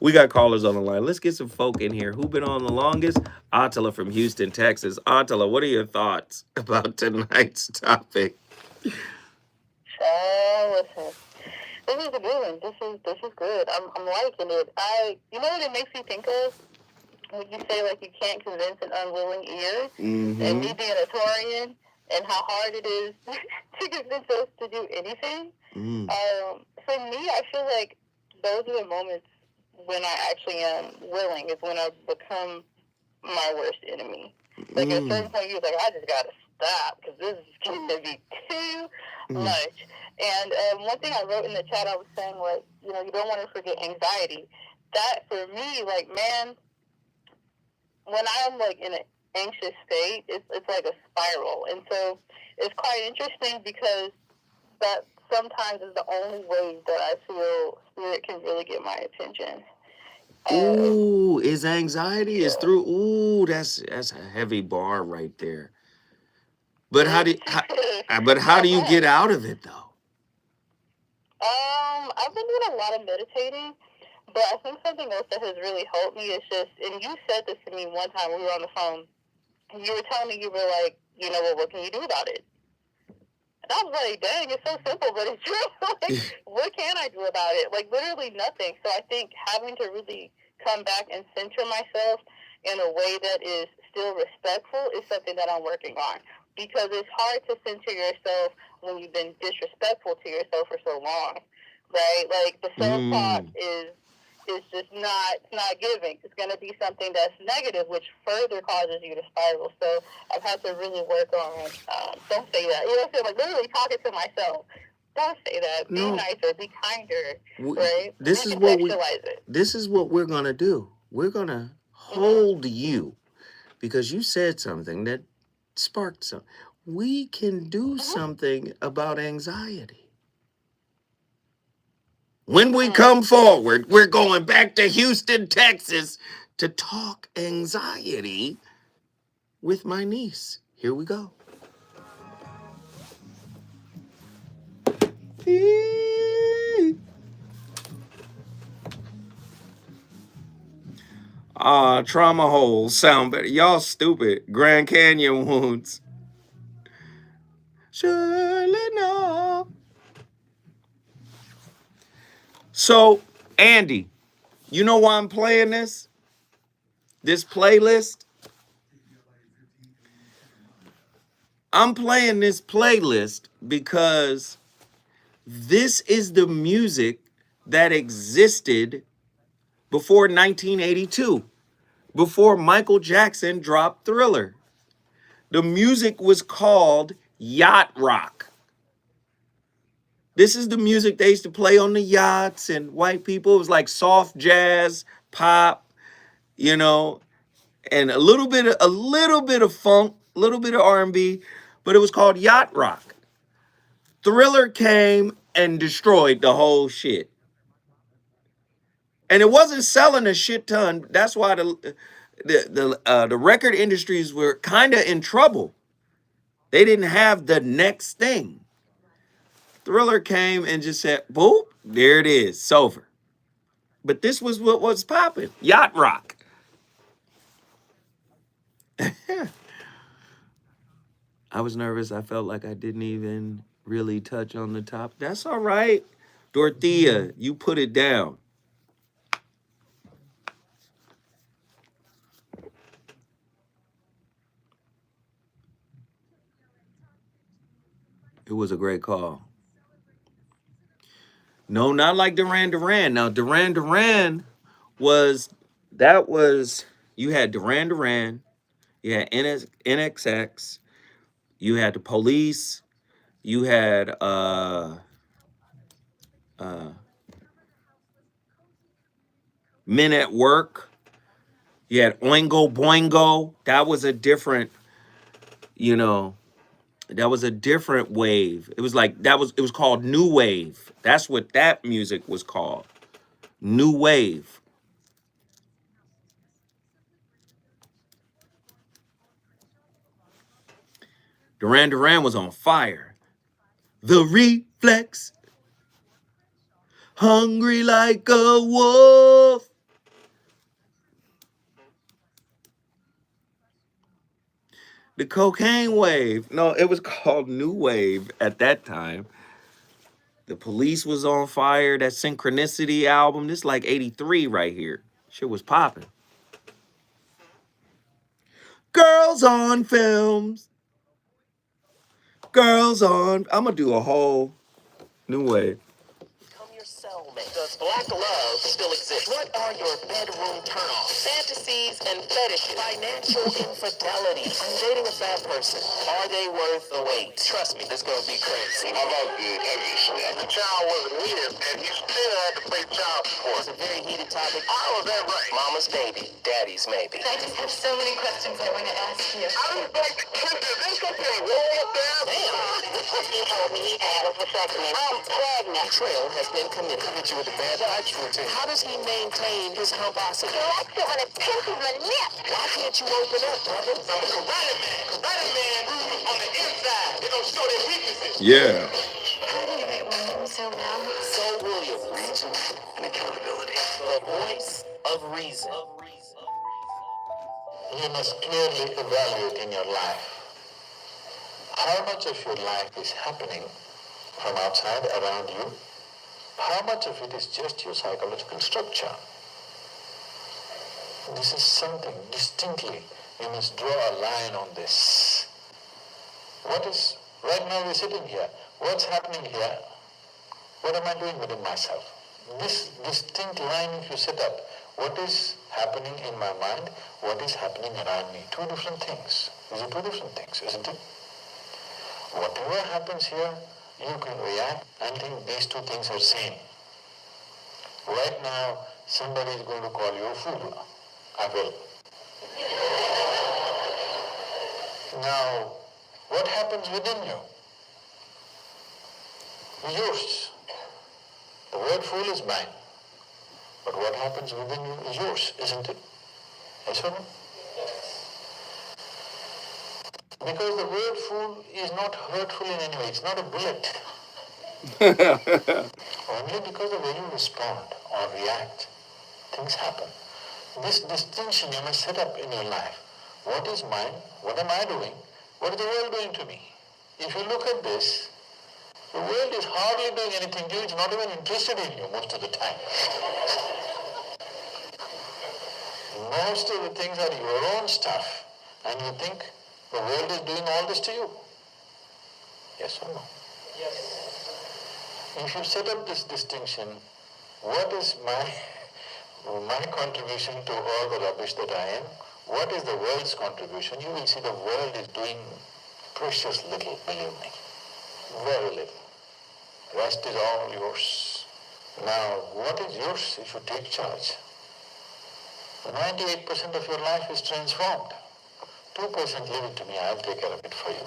We got callers on the line. Let's get some folk in here. Who been on the longest? Attila from Houston, Texas. Attila, what are your thoughts about tonight's topic? Listen, this is a good one. This is good. I'm liking it. You know what it makes me think of when you say like you can't convince an unwilling ear, and me being a Taurian, and how hard it is to convince us to do anything. For me, I feel like those are the moments when I actually am willing. Is when I become my worst enemy. Like at a certain point, you're like, I just gotta stop because this is getting to be too much. And one thing I wrote in the chat, I was saying like, you know, you don't want to forget anxiety. That for me, like, man, when I'm like in an anxious state, it's like a spiral, and so it's quite interesting because that sometimes is the only way that I feel spirit can really get my attention. Ooh, is anxiety is through? Ooh, that's a heavy bar right there. But how do you get out of it though? I've been doing a lot of meditating, but I think something else that has really helped me is just, and you said this to me one time we were on the phone, and you were telling me, you were like, you know, well, what can you do about it? And I was like, dang, it's so simple, but it's true. Like, what can I do about it? Like, literally nothing. So I think having to really come back and center myself in a way that is still respectful is something that I'm working on. Because it's hard to center yourself when you've been disrespectful to yourself for so long, right? Like, the self-talk is just not giving. It's going to be something that's negative, which further causes you to spiral. So I've had to really work on, don't say that. You know what I'm saying? Like, literally talking to myself. Don't say that. Be nicer. Be kinder. Right? This is what we're going to do. We're going to hold you because you said something that sparked something. We can do something about anxiety. When we come forward, we're going back to Houston, Texas to talk anxiety with my niece. Here we go. Trauma holes sound better. Y'all stupid. Grand Canyon wounds. Surely no. So, Andy, you know why I'm playing this? This playlist? I'm playing this playlist because this is the music that existed before 1982, before Michael Jackson dropped Thriller. The music was called yacht rock. This is the music they used to play on the yachts, and white people. It was like soft jazz, pop, you know, and a little bit of funk, a little bit of R&B, but it was called yacht rock. Thriller came and destroyed the whole shit. And it wasn't selling a shit ton. That's why the record industries were kind of in trouble. They didn't have the next thing. Thriller came and just said, boop, there it is, it's over. But this was what was popping, yacht rock. I was nervous. I felt like I didn't even really touch on the top. That's all right. Dorothea, you put it down. It was a great call. No, not like Duran Duran. Now, Duran Duran was, you had Duran Duran, you had NXX, you had the Police, you had Men at Work, you had Oingo Boingo. That was a different, you know, that was a different wave. It was like, it was called New Wave. That's what that music was called. New Wave. Duran Duran was on fire. The reflex. hungry like a wolf. The cocaine wave. No, it was called New Wave at that time. The Police was on fire. That Synchronicity album. This is like 83 right here. Shit was popping. Girls on films. Girls on. I'm going to do a whole New Wave. Become your cellmate. Does black love still exist? What are your bedroom turnoffs? Fantasies and fetishes. Financial infidelity. I'm dating a bad person. Are they worth the wait? Trust me, this gonna be crazy. How about the heavy stuff? The child wasn't here, and you still had to pay child support. It's a very heated topic. How is that right? Mama's baby, daddy's maybe. I just have so many questions I want to ask you. I was like, is this okay? Roll up there? He told me he had a vasectomy. I'm pregnant. Betrayal has been committed. Hit you with a bad touch routine. How does he maintain his humposity? He likes it when it pinches my nip. Why can't you open up, brother? Karate man on the inside. They don't show their weaknesses. Yeah. How do you write one name so well? So William, reason and accountability. The voice of reason. You must clearly evaluate in your life how much of your life is happening from outside around you. How much of it is just your psychological structure? This is something distinctly, you must draw a line on this. What is, right now we're sitting here, what's happening here? What am I doing within myself? This distinct line if you set up, what is happening in my mind, what is happening around me? Two different things. These are two different things, isn't it? Whatever happens here, you can react and think these two things are same. Right now, somebody is going to call you a fool. I will. Now, what happens within you? Yours. The word fool is mine. But what happens within you is yours, isn't it? Yes or no? Because the word fool is not hurtful in any way. It's not a bullet. Only because the way you respond or react, things happen. This distinction you must set up in your life. What is mine? What am I doing? What is the world doing to me? If you look at this, the world is hardly doing anything to you. It's not even interested in you most of the time. Most of the things are your own stuff, and you think the world is doing all this to you. Yes or no? Yes. If you set up this distinction, what is my contribution to all the rubbish that I am? What is the world's contribution? You will see the world is doing precious little, believe me. Very little. Rest is all yours. Now, what is yours if you take charge? 98% of your life is transformed. 2% leave it to me, I'll take care of it for you.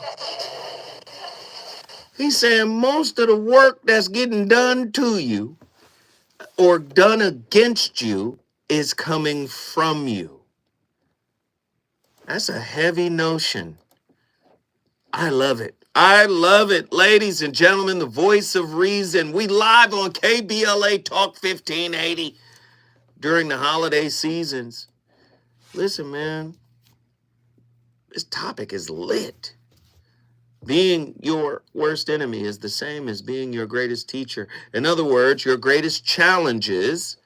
He's saying most of the work that's getting done to you or done against you is coming from you. That's a heavy notion. I love it. I love it. Ladies and gentlemen, the voice of reason. We live on KBLA Talk 1580 during the holiday seasons. Listen, man, this topic is lit. Being your worst enemy is the same as being your greatest teacher. In other words, your greatest challenges,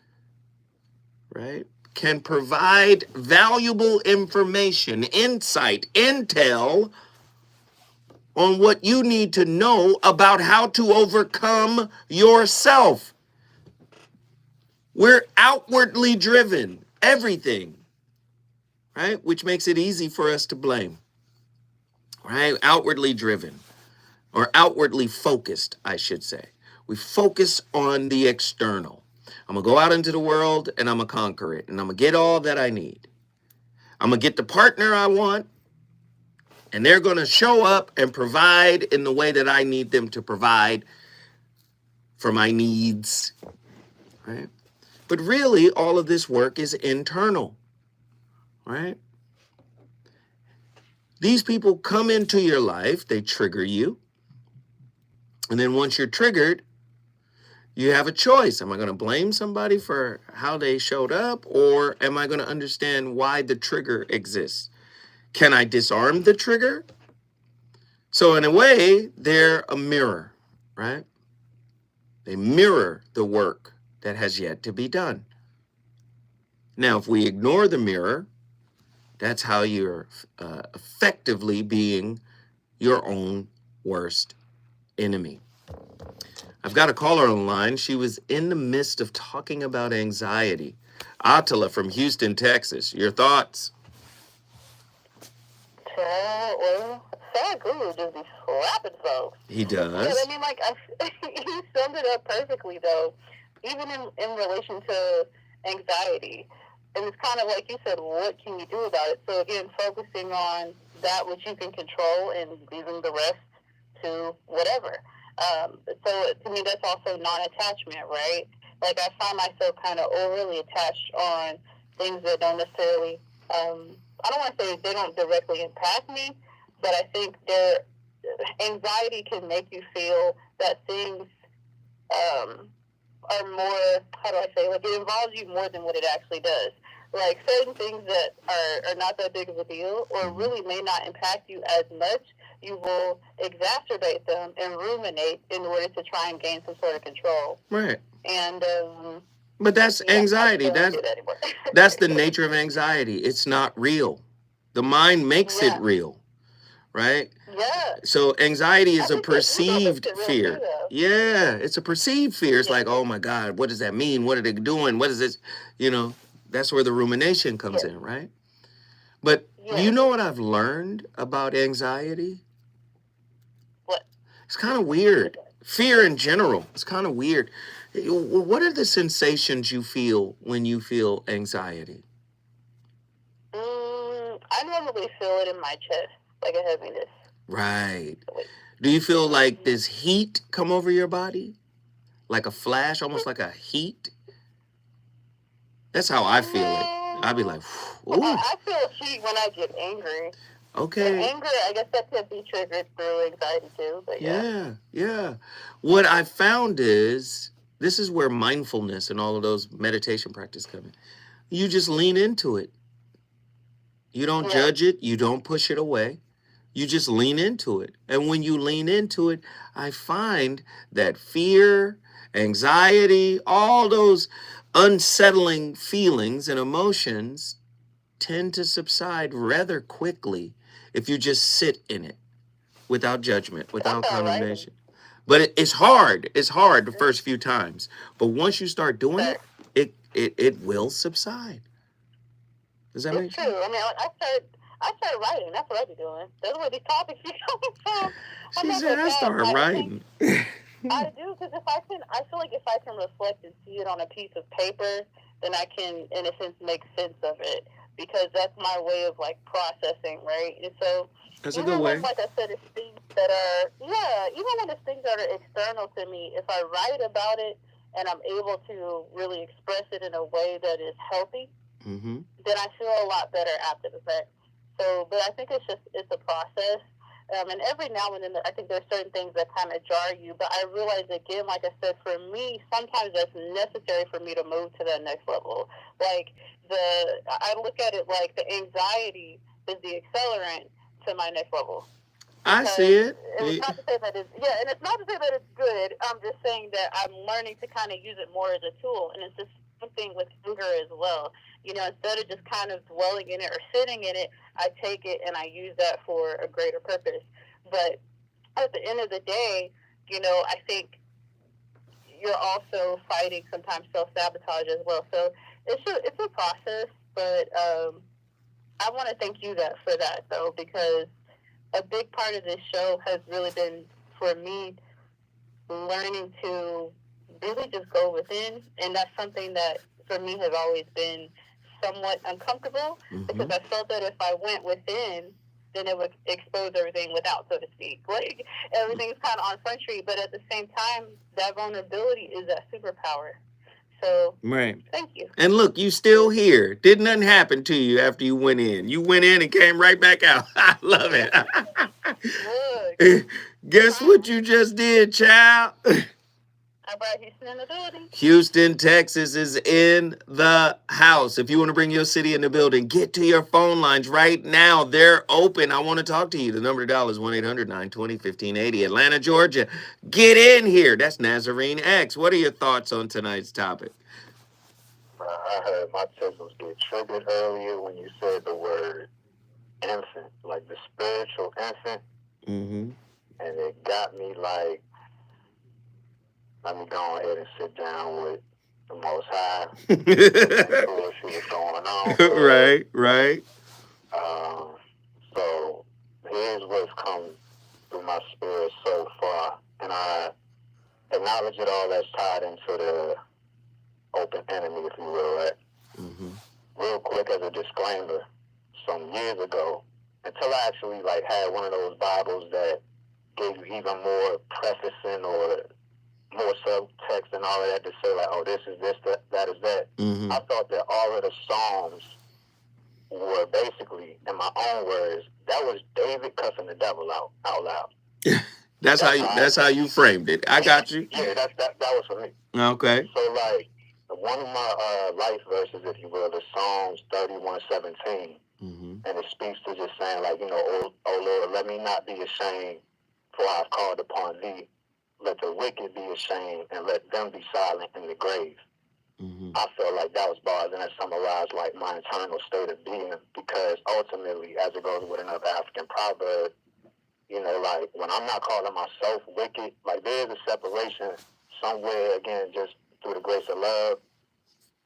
right, can provide valuable information, insight, intel on what you need to know about how to overcome yourself. We're outwardly driven, everything, right, which makes it easy for us to blame. Right? Outwardly driven or outwardly focused, I should say. We focus on the external. I'm going to go out into the world and I'm going to conquer it. And I'm going to get all that I need. I'm going to get the partner I want. And they're going to show up and provide in the way that I need them to provide for my needs. Right? But really, all of this work is internal. Right? These people come into your life, they trigger you. And then once you're triggered, You have a choice. Am I going to blame somebody for how they showed up, or am I going to understand why the trigger exists? Can I disarm the trigger? So in a way, they're a mirror, right? They mirror the work that has yet to be done. Now, if we ignore the mirror, that's how you're effectively being your own worst enemy. I've got a caller on the line. She was in the midst of talking about anxiety. Attila from Houston, Texas. Your thoughts? Well, Sad Guru just be slapping folks. He Yeah, does. I mean, like, he summed it up perfectly, though, even in relation to anxiety. And it's kind of like you said, what can you do about it? So, again, focusing on that which you can control and leaving the rest to whatever. So, to me, that's also non-attachment, right? Like, I find myself kind of overly attached on things that don't necessarily, I don't want to say they don't directly impact me, but I think their anxiety can make you feel that things are more, how do I say, like it involves you more than what it actually does. Like certain things that are not that big of a deal or really may not impact you as much, you will exacerbate them and ruminate in order to try and gain some sort of control. Right. And but that's anxiety. That's the nature of anxiety. It's not real. The mind makes it real, right? Yeah. So anxiety is a perceived fear. Yeah, it's a perceived fear. It's like, oh my God, what does that mean? What are they doing? What is this? You know, that's where the rumination comes in, right? But you know what I've learned about anxiety? What? It's kind of weird. Fear in general, it's kind of weird. What are the sensations you feel when you feel anxiety? I normally feel it in my chest, like a heaviness. Right. Do you feel like this heat come over your body? Like a flash, almost like a heat? That's how I feel it. I'd be like, ooh. I feel heat when I get angry. Okay. And anger, I guess that could be triggered through anxiety too, but yeah. What I found is, this is where mindfulness and all of those meditation practice come in. You just lean into it. You don't judge it. You don't push it away. You just lean into it. And when you lean into it, I find that fear, anxiety, all those unsettling feelings and emotions tend to subside rather quickly if you just sit in it without judgment, without condemnation. But it's hard. It's hard the first few times. But once you start doing it will subside. Does that make sense? It's true. I mean, I started writing. That's what I be doing. That's where these topics be coming from. She said I started writing. I do, because I feel like if I can reflect and see it on a piece of paper, then I can, in a sense, make sense of it. Because that's my way of, like, processing, right? And so, that's a good way. Like I said, it's things that are, even when it's things that are external to me, if I write about it and I'm able to really express it in a way that is healthy, then I feel a lot better after the fact. So, but I think it's a process. And every now and then, I think there's certain things that kind of jar you. But I realize, again, like I said, for me, sometimes that's necessary for me to move to that next level. Like, I look at it like the anxiety is the accelerant to my next level. I see it. It's not to say that and it's not to say that it's good. I'm just saying that I'm learning to kind of use it more as a tool. And it's just something with anger as well. Instead of just kind of dwelling in it or sitting in it, I take it and I use that for a greater purpose. But at the end of the day, I think you're also fighting sometimes self-sabotage as well. So it's a process, but I want to thank you for that, though, because a big part of this show has really been, for me, learning to really just go within, and that's something that, for me, has always been somewhat uncomfortable, because I felt that if I went within, then it would expose everything without, so to speak. Like, everything's kind of on Front Street, but at the same time, that vulnerability is that superpower. So, thank you. And look, you still here. Did nothing happen to you after you went in. You went in and came right back out. I love it. Guess what you just did, child? How about Houston in the building? Houston, Texas is in the house. If you want to bring your city in the building, get to your phone lines right now. They're open. I want to talk to you. The number to dial is 1-800-920-1580. Atlanta, Georgia, get in here. That's Nazarene X. What are your thoughts on tonight's topic? I heard my testicles get triggered earlier when you said the word infant, like the spiritual infant. Mm-hmm. And it got me like, let me go ahead and sit down with the Most High. Sure see what's going on. Right, right. So here's what's come through my spirit so far. And I acknowledge it all that's tied into the open enemy, if you will, right? Mm-hmm. Real quick as a disclaimer, some years ago, until I actually like had one of those Bibles that gave you even more prefacing or more subtext and all of that to say like, oh, this is this, that is that. Mm-hmm. I thought that all of the Psalms were basically, in my own words, that was David cussing the devil out loud. That's how you framed it. I got you. Yeah, that was for me. Okay. So like one of my life verses, if you will, is Psalms 31:17. Mm-hmm. And it speaks to just saying like, oh Lord, let me not be ashamed, for I have called upon thee. Let the wicked be ashamed, and let them be silent in the grave. Mm-hmm. I felt like that was bars, and that summarized like my internal state of being, because ultimately, as it goes with another African proverb, like when I'm not calling myself wicked, like there is a separation somewhere, again, just through the grace of love,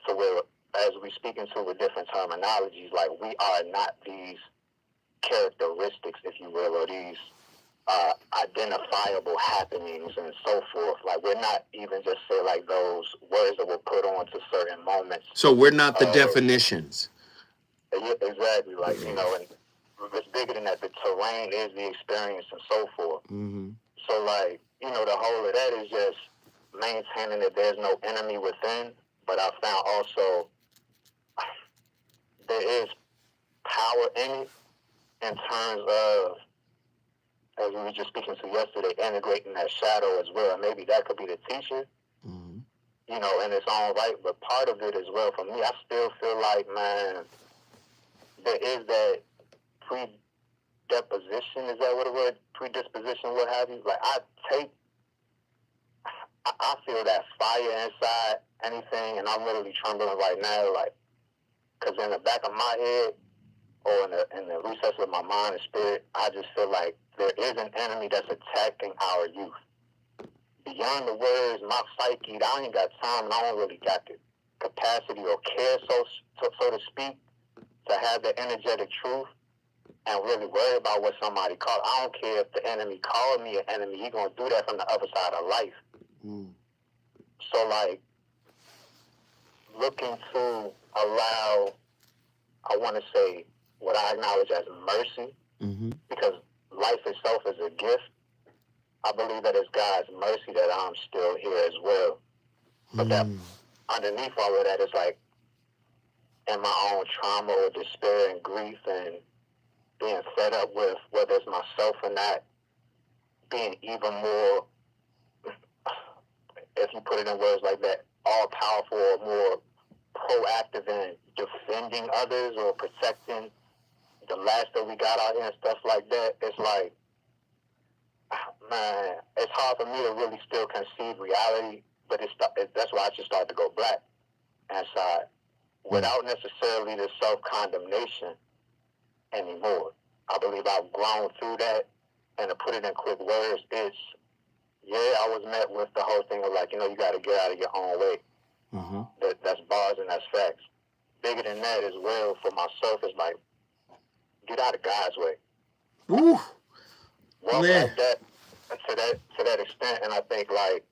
to where as we speak into with different terminologies, like we are not these characteristics, if you will, or these identifiable happenings and so forth. Like we're not even just say like those words that were put on to certain moments. So we're not the definitions. Exactly. Like, and it's bigger than that. The terrain is the experience and so forth. Mm-hmm. So like, the whole of that is just maintaining that there's no enemy within. But I found also there is power in it in terms of, as we were just speaking to yesterday, integrating that shadow as well. Maybe that could be the teacher, Mm-hmm. In its own right. But part of it as well, for me, I still feel like, man, there is that predisposition, is that what it was? Predisposition, what have you? Like, I feel that fire inside anything, and I'm literally trembling right now, like, because in the back of my head, or in the recess of my mind and spirit, I just feel like there is an enemy that's attacking our youth. Beyond the words, my psyche, I ain't got time, and I don't really got the capacity or care, so to speak, to have the energetic truth and really worry about what somebody called. I don't care if the enemy called me an enemy. He's going to do that from the other side of life. Mm. So, like, looking to allow, I want to say, what I acknowledge as mercy, Mm-hmm. because life itself is a gift. I believe that it's God's mercy that I'm still here as well. But that underneath all of that is like, in my own trauma or despair and grief and being fed up with whether it's myself or not, being even more, if you put it in words like that, all powerful or more proactive in defending others or protecting the last that we got out here and stuff like that. It's like, man, it's hard for me to really still conceive reality, but that's why I just started to go black inside without necessarily the self-condemnation anymore. I believe I've grown through that, and to put it in quick words, it's, I was met with the whole thing of like, you got to get out of your own way. Mm-hmm. That's bars and that's facts. Bigger than that as well for myself is like, get out of God's way. Ooh. Walk like that to that extent, and I think like,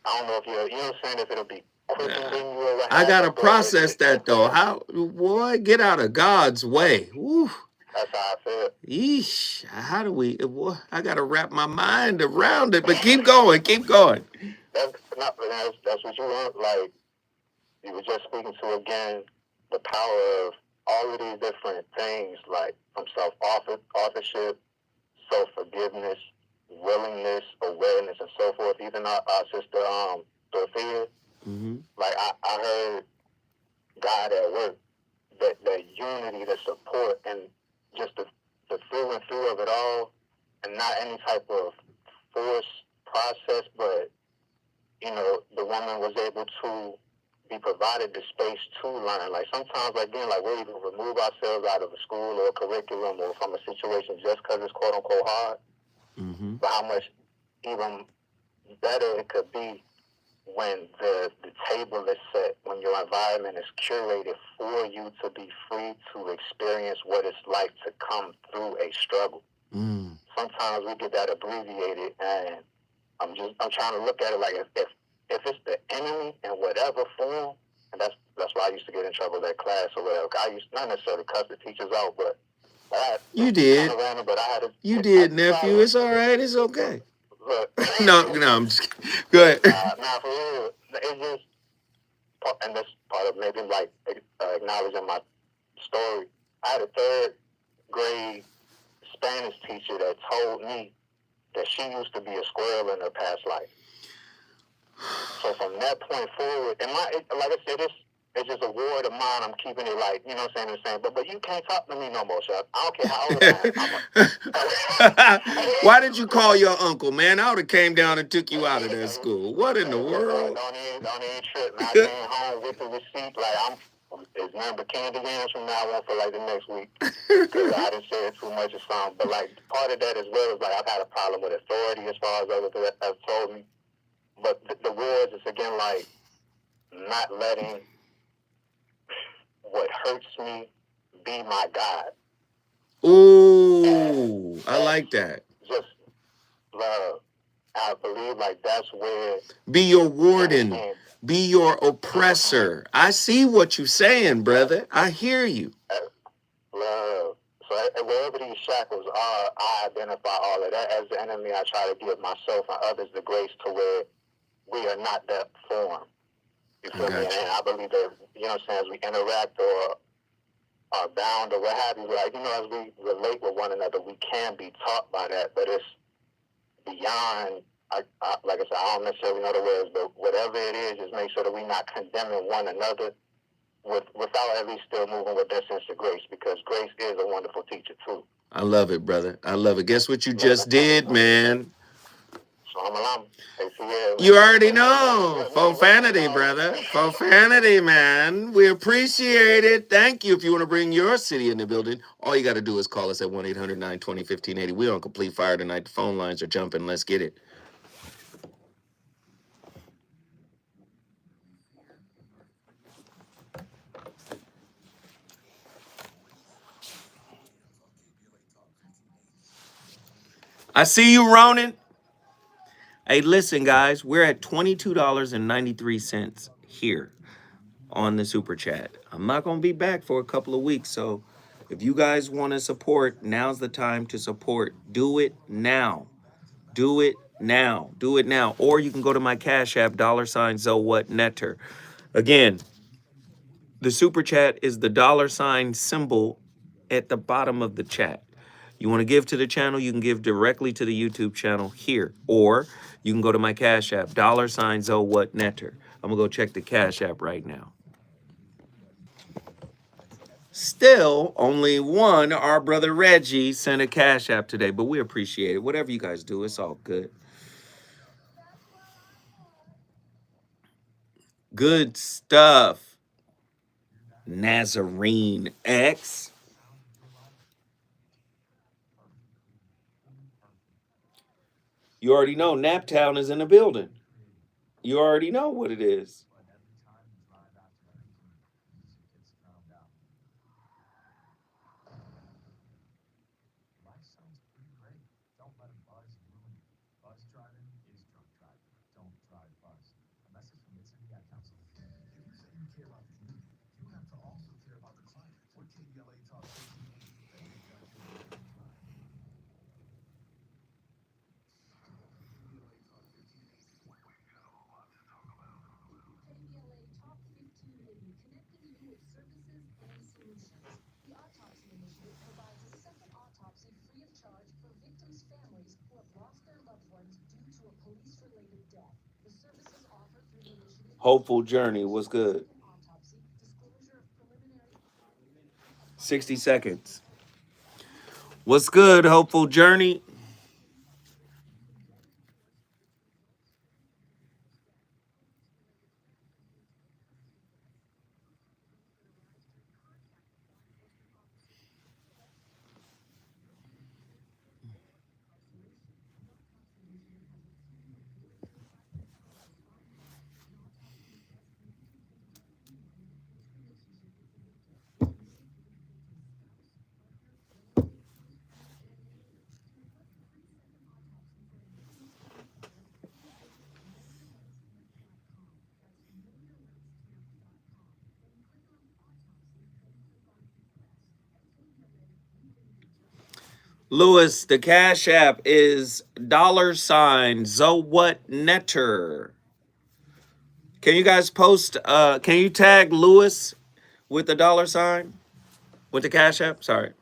I don't know if you're saying if it'll be quicker than you or what. I gotta process that though. How, boy, get out of God's way. Ooh. That's how I feel. Yeesh. How do we? Boy, I gotta wrap my mind around it. But keep going, keep going. That's what you want. Like you were just speaking to again, the power of all of these different things, like from self-authorship, self-forgiveness, willingness, awareness, and so forth. Even our sister Dorothea, like I heard God at work, the unity, the support, and just the through and through of it all, and not any type of force process, but you know, the woman was able to be provided the space to learn. Like sometimes, again, like we'll even remove ourselves out of a school or a curriculum or from a situation just because it's quote unquote hard. But how much even better it could be when the table is set, when your environment is curated for you to be free to experience what it's like to come through a struggle. Sometimes we get that abbreviated, and I'm trying to look at it like if it's the enemy in whatever form, and that's why I used to get in trouble at class or whatever. I used not necessarily cuss the teachers out, but you did. Kind of random, but I had to. You did, nephew. It's all right. It's okay. No, I'm just kidding. Go ahead. Nah, for real. It's just, and that's part of maybe like acknowledging my story. I had a third grade Spanish teacher that told me that she used to be a squirrel in her past life. So from that point forward, and like I said, it's just a word of mine. I'm keeping it like, you know what I'm saying? But you can't talk to me no more, Chef. I don't care how old I am. Why did you call your uncle, man? I would have came down and took you out of that school. What in the world? Don't even trip, man. I came home with the receipt. Like, it's nothing but candy yams from now on for like the next week. Because I didn't say it too much or something. But like, part of that as well is like, I've had a problem with authority as far as others have told me. But the words is again like not letting what hurts me be my God. Ooh, I like that. Just love. I believe like that's where be your warden, be your oppressor. I see what you're saying, brother. I hear you. Love. So wherever these shackles are, I identify all of that as the enemy. I try to give myself and others the grace to where we are not that form. You feel me? And I believe that, you know what I'm saying, as we interact or are bound or what have you, like, you know, as we relate with one another, we can be taught by that, but it's beyond, like I said, I don't necessarily know the words, but whatever it is, just make sure that we're not condemning one another without at least still moving with that sense of grace, because grace is a wonderful teacher, too. I love it, brother. I love it. Guess what you just did, man? You already know. Profanity, brother. Profanity, man. We appreciate it. Thank you. If you want to bring your city in the building, all you got to do is call us at 1-800-920-1580. We're on complete fire tonight. The phone lines are jumping. Let's get it. I see you, Ronan. Hey, listen, guys, we're at $22.93 here on the Super Chat. I'm not going to be back for a couple of weeks, so if you guys want to support, now's the time to support. Do it now. Do it now. Do it now. Or you can go to my Cash App, $ZoWhatNetter. Again, the Super Chat is the $ symbol at the bottom of the chat. You want to give to the channel, you can give directly to the YouTube channel here. Or you can go to my Cash App, $ZoWhatNetter. I'm going to go check the Cash App right now. Still, only one, our brother Reggie, sent a Cash App today, but we appreciate it. Whatever you guys do, it's all good. Good stuff. Nazarene X. You already know Naptown is in the building. You already know what it is. Autopsy initiative provides a second autopsy free of charge for victims' families who have lost their loved police-related death. The services offered through the initiative Hopeful Journey. What's good? autopsy, disclosure of preliminary 60 seconds. What's good, Hopeful Journey? Lewis, the Cash App is $Zowhatnetter. Can you guys post, can you tag Lewis with the $? With the Cash App? Sorry.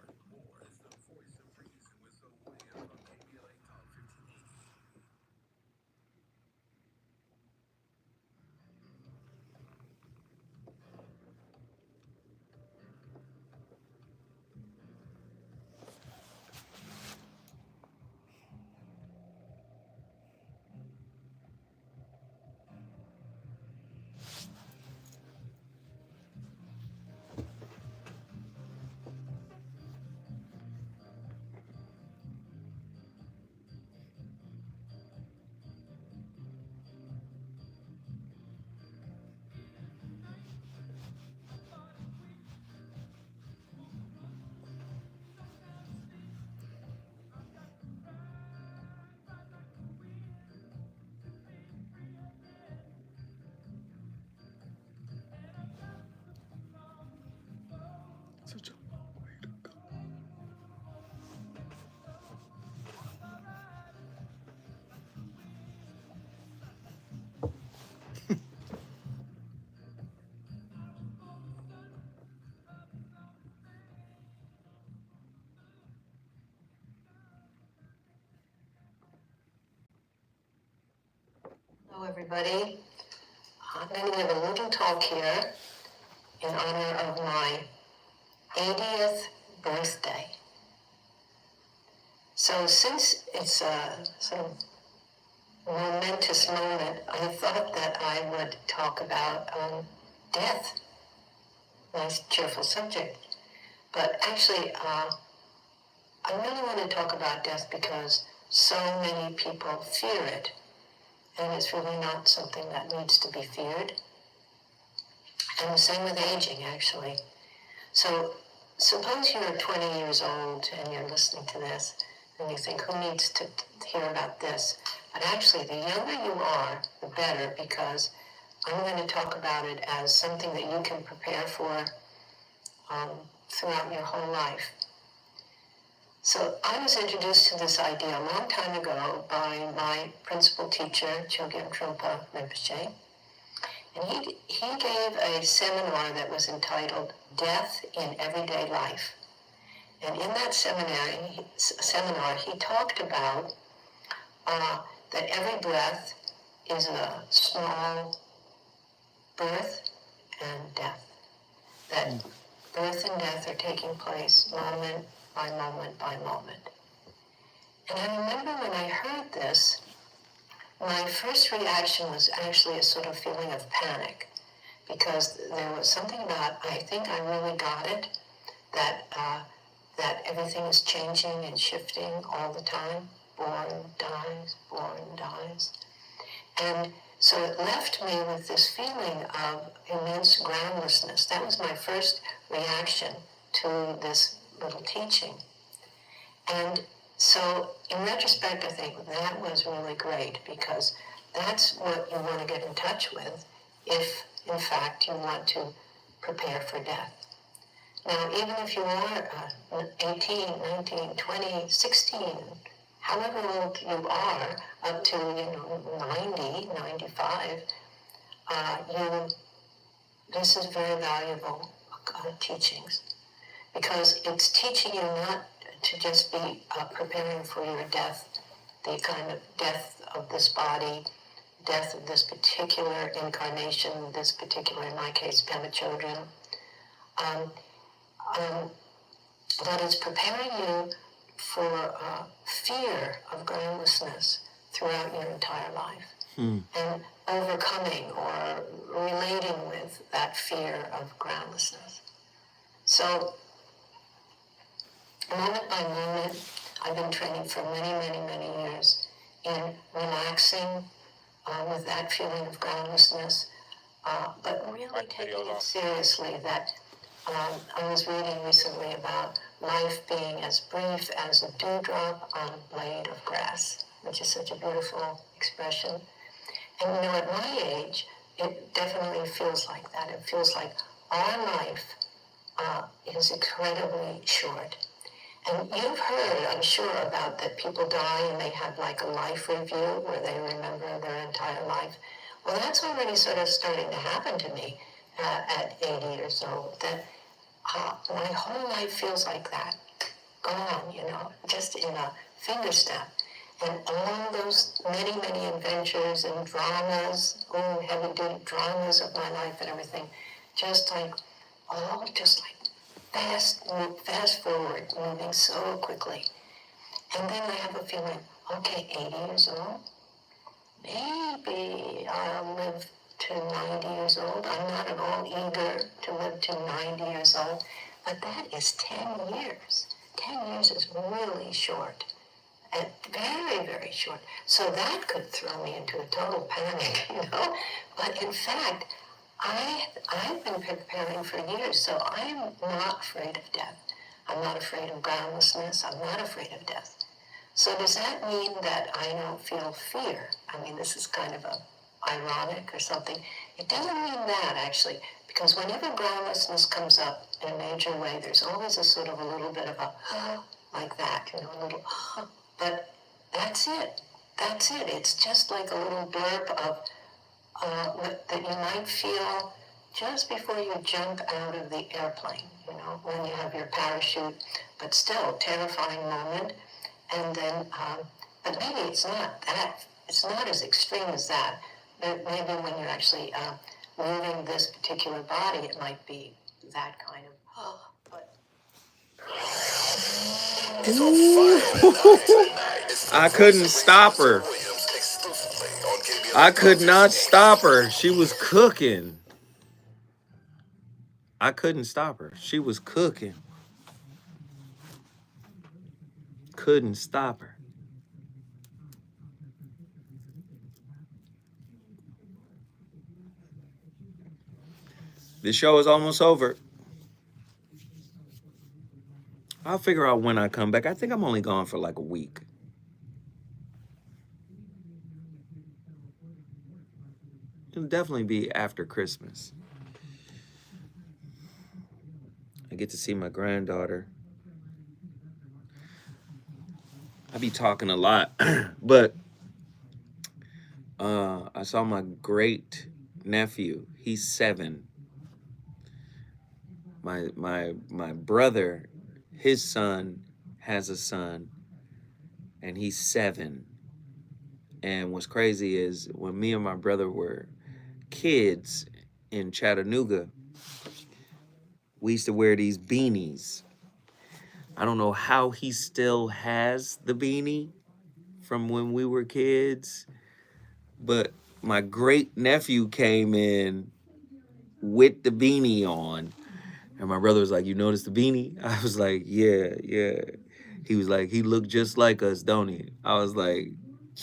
Hello, everybody. I'm going to give a little talk here in honor of my 80th birthday. So since it's a sort of momentous moment, I thought that I would talk about death. Nice, cheerful subject. But actually, I really want to talk about death because so many people fear it, and it's really not something that needs to be feared. And the same with aging, actually. So suppose you're 20 years old and you're listening to this, and you think, who needs to hear about this? But actually, the younger you are, the better, because I'm going to talk about it as something that you can prepare for throughout your whole life. So I was introduced to this idea a long time ago by my principal teacher, Chogyam Trungpa Rinpoche. And he gave a seminar that was entitled Death in Everyday Life. And in that seminar, he talked about that every breath is a small birth and death. That birth and death are taking place moment by moment by moment. And I remember when I heard this, my first reaction was actually a sort of feeling of panic, because there was something about, I think I really got it, that everything is changing and shifting all the time. Born, dies. And so it left me with this feeling of immense groundlessness. That was my first reaction to this little teaching. And so in retrospect, I think that was really great, because that's what you want to get in touch with if, in fact, you want to prepare for death. Now, even if you are 18, 19, 20, 16, however old you are, up to 90, 95, this is very valuable teachings, because it's teaching you not to just be preparing for your death, the kind of death of this body, death of this particular incarnation, this particular, in my case, Pema Chodron, but it's preparing you for fear of groundlessness throughout your entire life. And overcoming or relating with that fear of groundlessness. So, moment by moment, I've been training for many, many, many years in relaxing with that feeling of groundlessness, but really taking it seriously. That I was reading recently about life being as brief as a dewdrop on a blade of grass, which is such a beautiful expression. And you know, at my age, it definitely feels like that. It feels like our life is incredibly short. And you've heard, I'm sure, about that people die and they have like a life review where they remember their entire life. Well, that's already sort of starting to happen to me at 80 years old. That my whole life feels like that, gone, you know, just in a finger snap. And all those many, many adventures and dramas, heavy-duty dramas of my life and everything, just like fast forward, moving so quickly. And then I have a feeling, okay, 80 years old, maybe I'll live to 90 years old. I'm not at all eager to live to 90 years old, but that is 10 years. 10 years is really short. And very, very short. So that could throw me into a total panic, you know? But in fact, I've been preparing for years, so I'm not afraid of death. I'm not afraid of groundlessness. I'm not afraid of death. So does that mean that I don't feel fear? I mean, this is kind of ironic or something. It doesn't mean that, actually, because whenever groundlessness comes up in a major way, there's always a sort of a little bit of a, like that, you know, a little, but that's it. That's it. It's just like a little blurb of that you might feel just before you jump out of the airplane, you know, when you have your parachute, but still terrifying moment. And then, but maybe it's not that, it's not as extreme as that. But maybe when you're actually leaving this particular body, it might be that kind of, but. I couldn't stop her. I could not stop her. She was cooking. I couldn't stop her. She was cooking. Couldn't stop her. The show is almost over. I'll figure out when I come back. I think I'm only gone for like a week. It'll definitely be after Christmas. I get to see my granddaughter. I be talking a lot, but I saw my great nephew. He's 7. My brother, his son has a son, and he's 7. And what's crazy is when me and my brother were kids in Chattanooga, we used to wear these beanies. I don't know how he still has the beanie from when we were kids, but my great nephew came in with the beanie on, and my brother was like, "You noticed the beanie?" I was like, "Yeah, yeah." He was like, "He looked just like us, don't he?" I was like,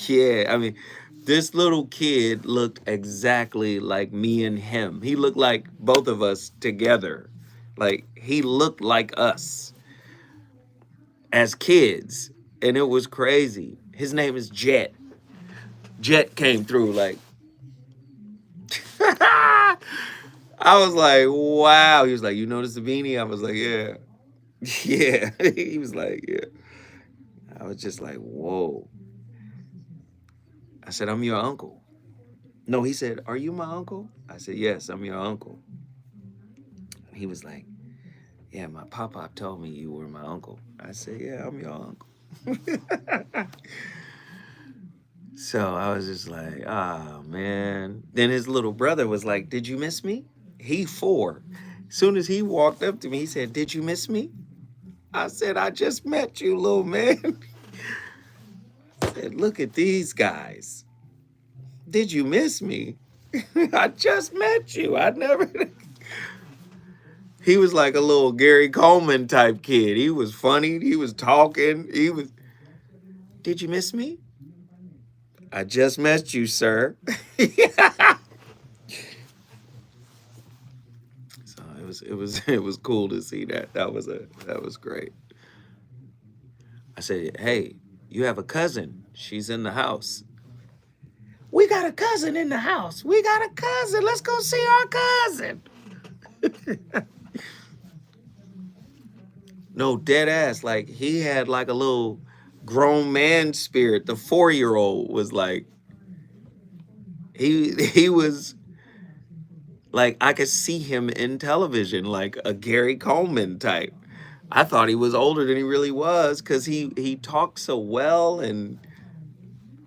"Yeah." I mean, this little kid looked exactly like me and him. He looked like both of us together. Like, he looked like us as kids, and it was crazy. His name is Jet. Jet came through like, I was like, wow. He was like, "You noticed the beanie?" I was like, "Yeah." Yeah. He was like, "Yeah." I was just like, whoa. I said, "I'm your uncle." No, he said, "Are you my uncle?" I said, "Yes, I'm your uncle." He was like, "Yeah, my papa told me you were my uncle." I said, "Yeah, I'm your uncle." So I was just like, oh man. Then his little brother was like, did you miss me? He 4. As soon as he walked up to me, he said, did you miss me? I said, I just met you, little man. I said, look at these guys. Did you miss me? I just met you. I never. He was like a little Gary Coleman type kid. He was funny. He was talking. Did you miss me? I just met you, sir. So it was cool to see that. That was great. I said, hey, you have a cousin. She's in the house. We got a cousin in the house. We got a cousin. Let's go see our cousin. No, dead ass. Like he had like a little grown man spirit. The 4-year-old was like, he was like, I could see him in television, like a Gary Coleman type. I thought he was older than he really was because he talked so well. And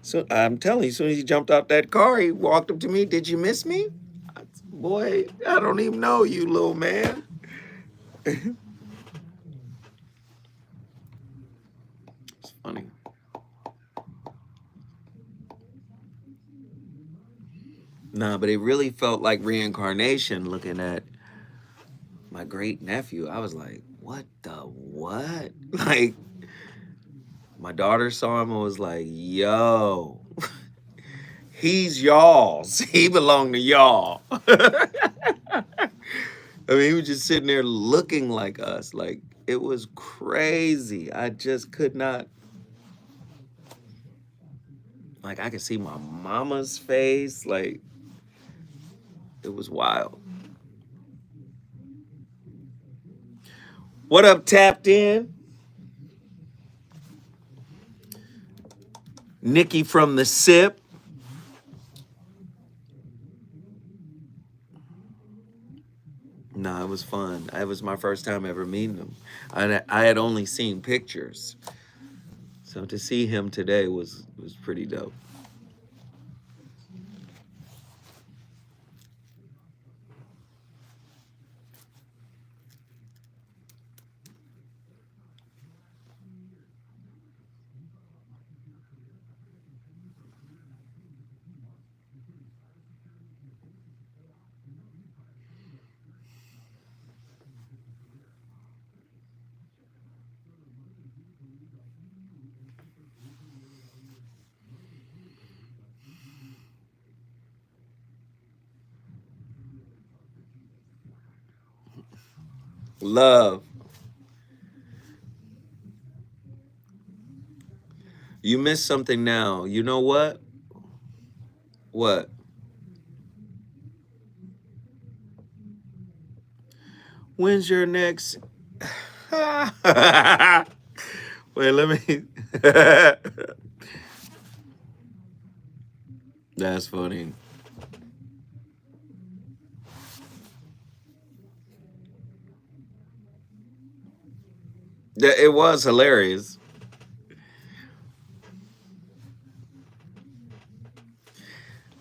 so I'm telling you, as soon as he jumped out that car, he walked up to me. Did you miss me? Boy, I don't even know you, little man. It's funny. Nah, but it really felt like reincarnation looking at my great nephew. I was like, what the what? Like, my daughter saw him and was like, yo, he's y'all's. He belonged to y'all. I mean, he was just sitting there looking like us. Like, it was crazy. I just could not. Like, I could see my mama's face. Like, it was wild. What up, Tapped In? Nikki from the SIP. No, it was fun. It was my first time ever meeting him. I had only seen pictures. So to see him today was pretty dope. Love. You missed something now. You know what? What? When's your next? Wait, let me. That's funny. It was hilarious.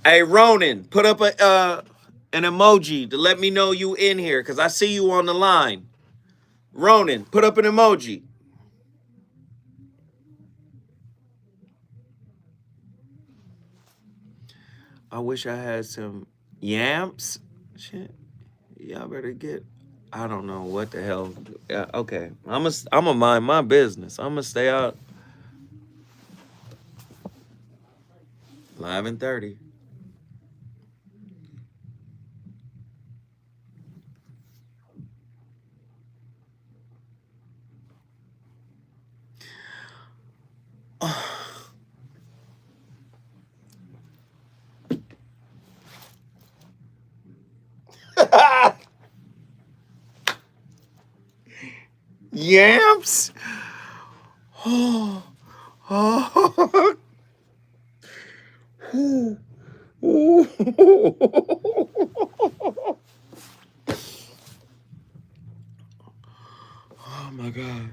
Hey, Ronan, put up an emoji to let me know you in here, because I see you on the line. Ronan, put up an emoji. I wish I had some yamps. Shit. Y'all better get. I don't know what the hell. Yeah, okay. I'm a mind my business. I'm gonna stay out. Live and 30. Yamps. Oh, oh, oh, oh my God.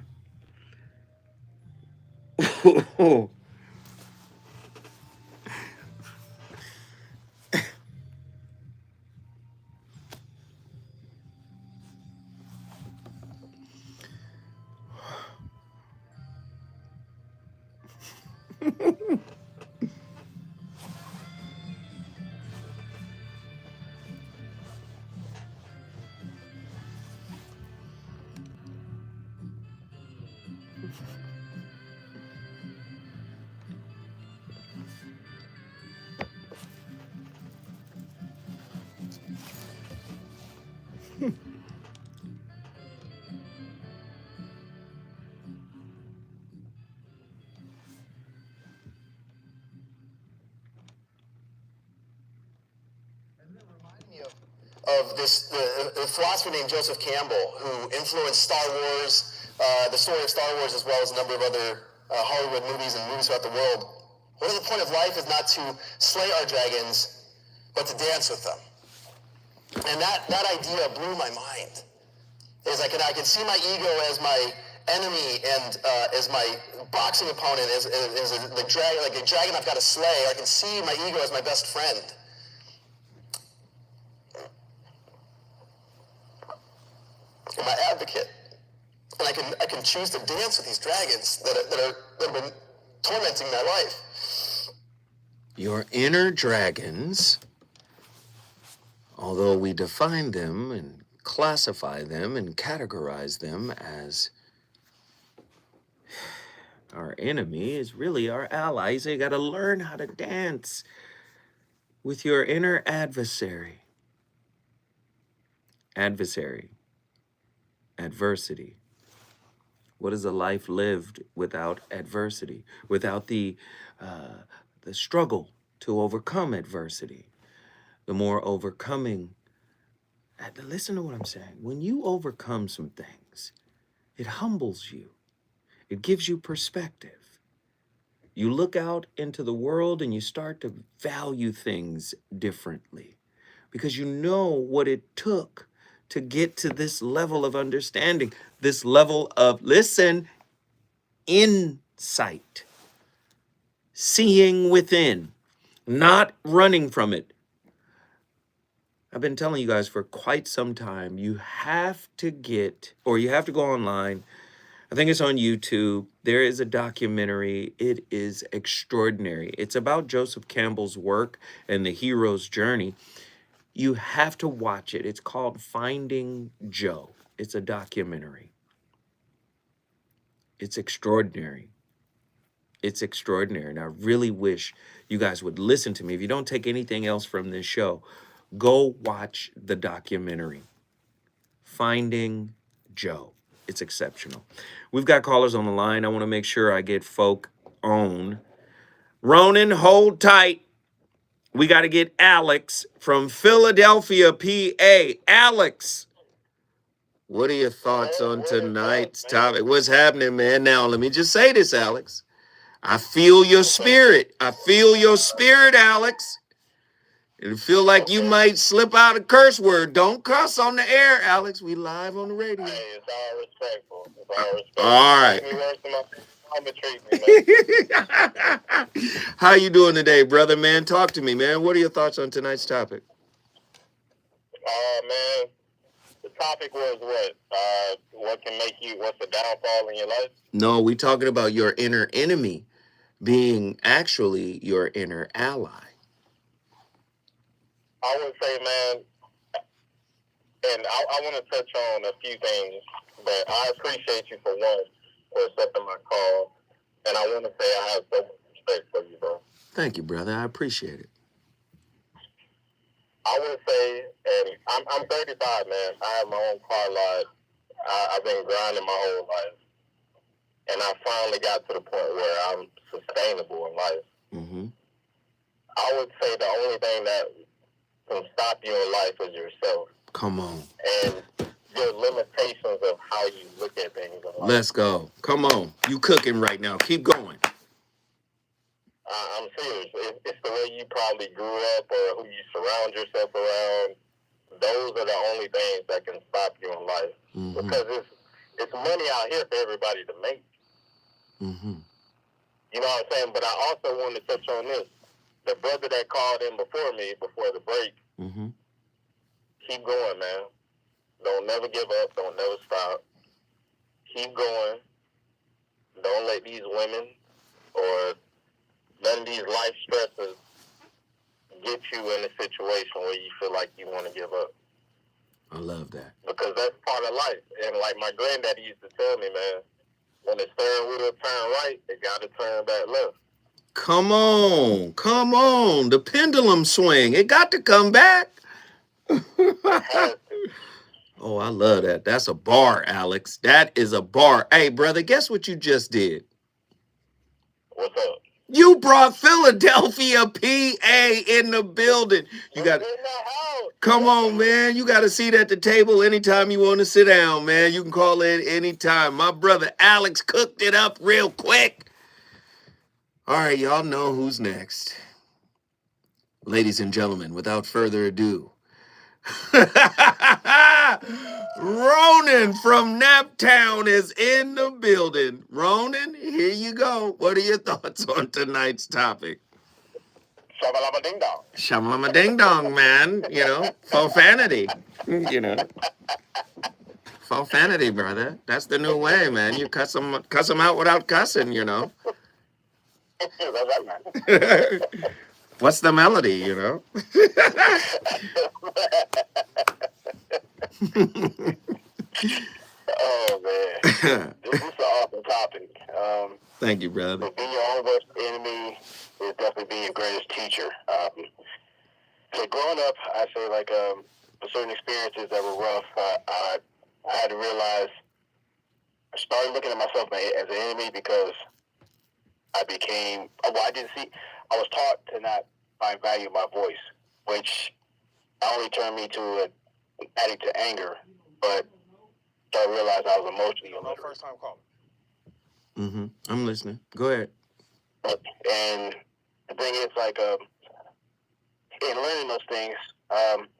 Of this the philosopher named Joseph Campbell, who influenced Star Wars, the story of Star Wars, as well as a number of other Hollywood movies and movies throughout the world. What the point of life is not to slay our dragons, but to dance with them. And that idea blew my mind. Is I can see my ego as my enemy and as my boxing opponent, as the dragon, like a dragon I've got to slay. I can see my ego as my best friend. My advocate, and I can choose to dance with these dragons that have been tormenting my life. Your inner dragons, although we define them and classify them and categorize them as our enemy, is really our ally. So you got to learn how to dance with your inner adversary. Adversity. What is a life lived without adversity, without the struggle to overcome adversity? The more overcoming, listen to what I'm saying. When you overcome some things, it humbles you. It gives you perspective. You look out into the world and you start to value things differently because you know what it took to get to this level of understanding, this level of, listen, insight, seeing within, not running from it. I've been telling you guys for quite some time, you have to go online. I think it's on YouTube. There is a documentary. It is extraordinary. It's about Joseph Campbell's work and the hero's journey. You have to watch it. It's called Finding Joe. It's a documentary. It's extraordinary. It's extraordinary. And I really wish you guys would listen to me. If you don't take anything else from this show, go watch the documentary, Finding Joe. It's exceptional. We've got callers on the line. I want to make sure I get folk on. Ronan, hold tight. We got to get Alex from Philadelphia, PA. Alex, what are your thoughts on tonight's topic? What's happening, man? Now, let me just say this, Alex. I feel your spirit. I feel your spirit, Alex. It feel like you might slip out a curse word. Don't cuss on the air, Alex. We live on the radio. Hey, it's all respectful. It's all respectful. All right. Make me worse than my treat me, man. How you doing today, brother, man? Talk to me, man. What are your thoughts on tonight's topic? Man, the topic was what? What's the downfall in your life? No, we talking about your inner enemy being actually your inner ally. I would say, man, and I want to touch on a few things, but I appreciate you for accepting my call, and I want to say I have so much respect for you, bro. Thank you, brother. I appreciate it. I would say, and I'm 35, man. I have my own car lot. I've been grinding my whole life, and I finally got to the point where I'm sustainable in life. Mm-hmm. I would say the only thing that can stop you in life is yourself. Come on. And your limitations of how you look at things in life. Let's go. Come on. You cooking right now. Keep going. I'm serious. It's the way you probably grew up or who you surround yourself around. Those are the only things that can stop you in life. Mm-hmm. Because it's money out here for everybody to make. Mm-hmm. You know what I'm saying? But I also wanted to touch on this. The brother that called in before me, before the break, mm-hmm. keep going, man. Don't never give up. Don't never stop. Keep going. Don't let these women or letting these life stresses get you in a situation where you feel like you want to give up. I love that. Because that's part of life. And like my granddaddy used to tell me, man, when the steering wheel turn right, it got to turn back left. Come on. Come on. The pendulum swing. It got to come back. Oh, I love that. That's a bar, Alex. That is a bar. Hey, brother, guess what you just did? What's up? You brought Philadelphia, PA in the building. You got come on, man. You got a seat at the table anytime you want to sit down, man. You can call in anytime. My brother Alex cooked it up real quick. All right, y'all know who's next. Ladies and gentlemen, without further ado, Ronan from Naptown is in the building. Ronan, here you go. What are your thoughts on tonight's topic? Shabalama ding dong. Shamalama ding dong, man. You know, profanity. You know, profanity, brother. That's the new way, man. You cuss them out without cussing. You know. That's right, man. What's the melody? You know. Oh man, this is an awesome topic. Thank you, brother. Being your own worst enemy is definitely being your greatest teacher. So growing up, I say like for certain experiences that were rough, I had to realize I started looking at myself as an enemy because I didn't see. I was taught to not find value in my voice, which not only turned me to an addict to anger, but I realized I was emotionally illiterate. First time calling. Mm-hmm. I'm listening. Go ahead. And the thing is, like, in learning those things,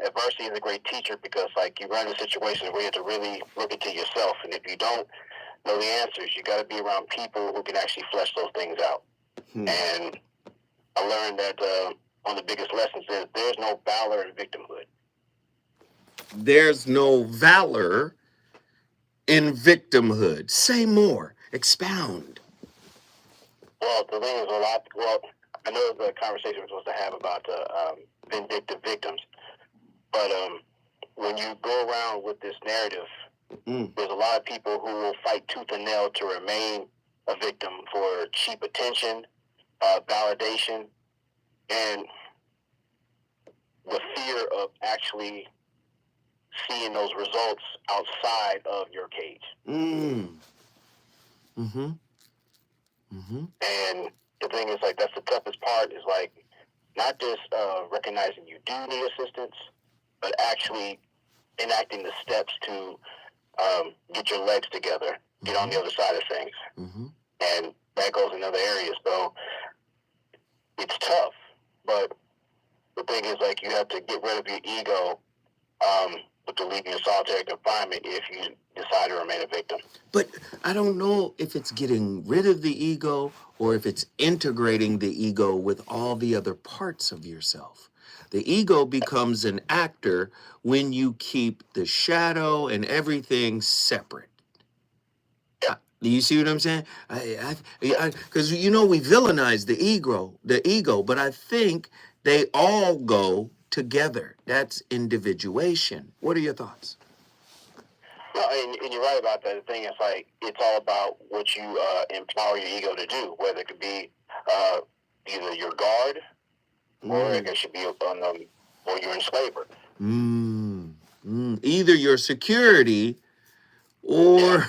adversity is a great teacher because, like, you run into situations where you have to really look into yourself. And if you don't know the answers, you got to be around people who can actually flesh those things out. And I learned that one of the biggest lessons is there's no valor in victimhood. There's no valor in victimhood. Say more. Expound. Well, the thing is I know the conversation we're supposed to have about vindictive victims, but when you go around with this narrative, there's a lot of people who will fight tooth and nail to remain a victim for cheap attention, validation, and the fear of actually seeing those results outside of your cage. And the thing is, like, that's the toughest part is, like, not just recognizing you do need assistance, but actually enacting the steps to get your legs together, get on the other side of things. And that goes in other areas. So it's tough, but the thing is, like, you have to get rid of your ego to leave you in solitary confinement if you decide to remain a victim. But I don't know if it's getting rid of the ego or if it's integrating the ego with all the other parts of yourself. The ego becomes an actor when you keep the shadow and everything separate. Do you see what I'm saying? Because we villainize the ego, but I think they all go together. That's individuation. What are your thoughts? No, and you're right about that. The thing is, like, it's all about what you empower your ego to do, whether it could be either your guard or it should be or your enslaver. Either your security or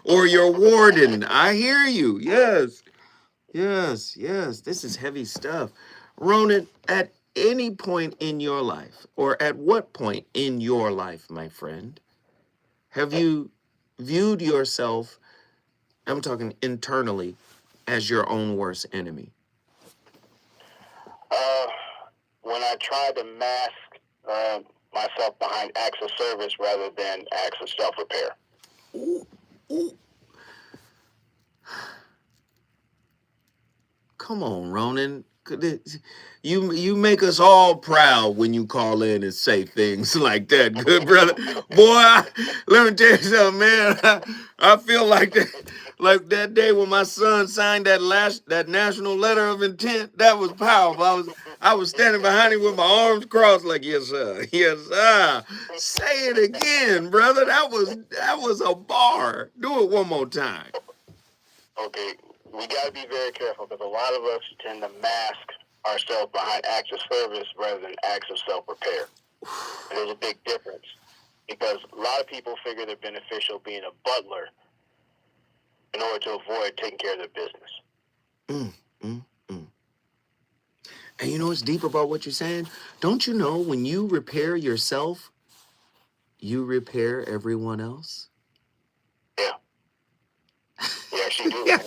or your warden. I hear you. Yes. This is heavy stuff. Ronan, at any point in your life, or at what point in your life, my friend, have you viewed yourself, I'm talking internally, as your own worst enemy? When I tried to mask myself behind acts of service rather than acts of self-repair. Come on, Ronan. You make us all proud when you call in and say things like that, good brother. Boy, let me tell you something, man. I feel like Like that day when my son signed that national letter of intent, that was powerful. I was standing behind him with my arms crossed, like, yes, sir. Yes, sir. Say it again, brother. That was a bar. Do it one more time. Okay, we got to be very careful because a lot of us tend to mask ourselves behind acts of service rather than acts of self-repair. And there's a big difference because a lot of people figure they're beneficial being a butler in order to avoid taking care of their business. And you know what's deep about what you're saying? Don't you know when you repair yourself, you repair everyone else? Yeah. You actually do. And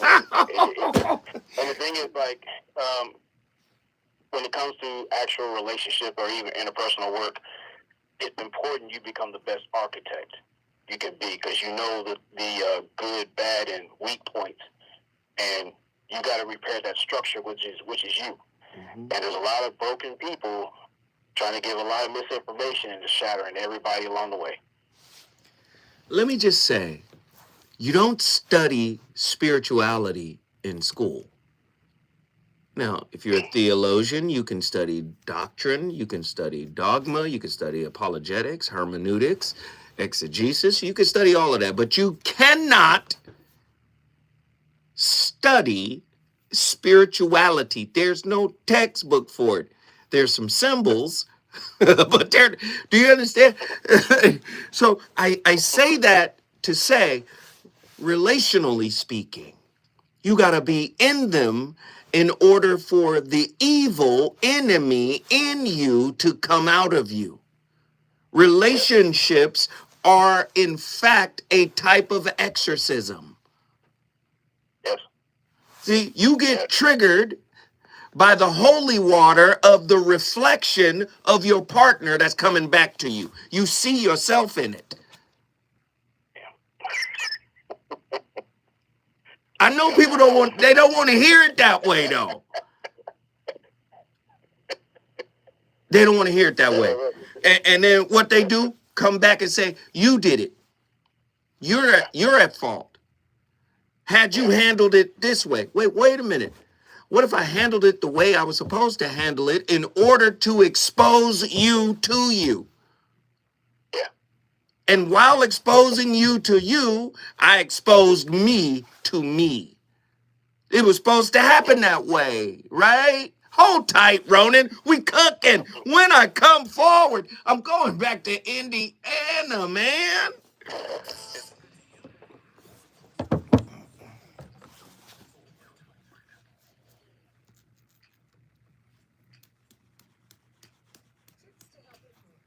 the thing is, like, when it comes to actual relationship or even interpersonal work, it's important you become the best architect you can be because you know the good, bad, and weak points, and you got to repair that structure, which is you. Mm-hmm. And there's a lot of broken people trying to give a lot of misinformation and just shattering everybody along the way. Let me just say, you don't study spirituality in school. Now, if you're a theologian, you can study doctrine, you can study dogma, you can study apologetics, hermeneutics, exegesis, you can study all of that, but you cannot study spirituality. There's no textbook for it. There's some symbols, but do you understand? So I say that to say, relationally speaking, you got to be in them in order for the evil enemy in you to come out of you. Relationships are, in fact, a type of exorcism. Yes. See, you get triggered by the holy water of the reflection of your partner that's coming back to you. You see yourself in it. I know people don't want to hear it that way, though. They don't want to hear it that way. And then what they do, come back and say, you did it. You're at fault. Had you handled it this way. Wait a minute. What if I handled it the way I was supposed to handle it in order to expose you to you? And while exposing you to you, I exposed me to me. It was supposed to happen that way, right? Hold tight, Ronan. We cooking. When I come forward, I'm going back to Indiana, man.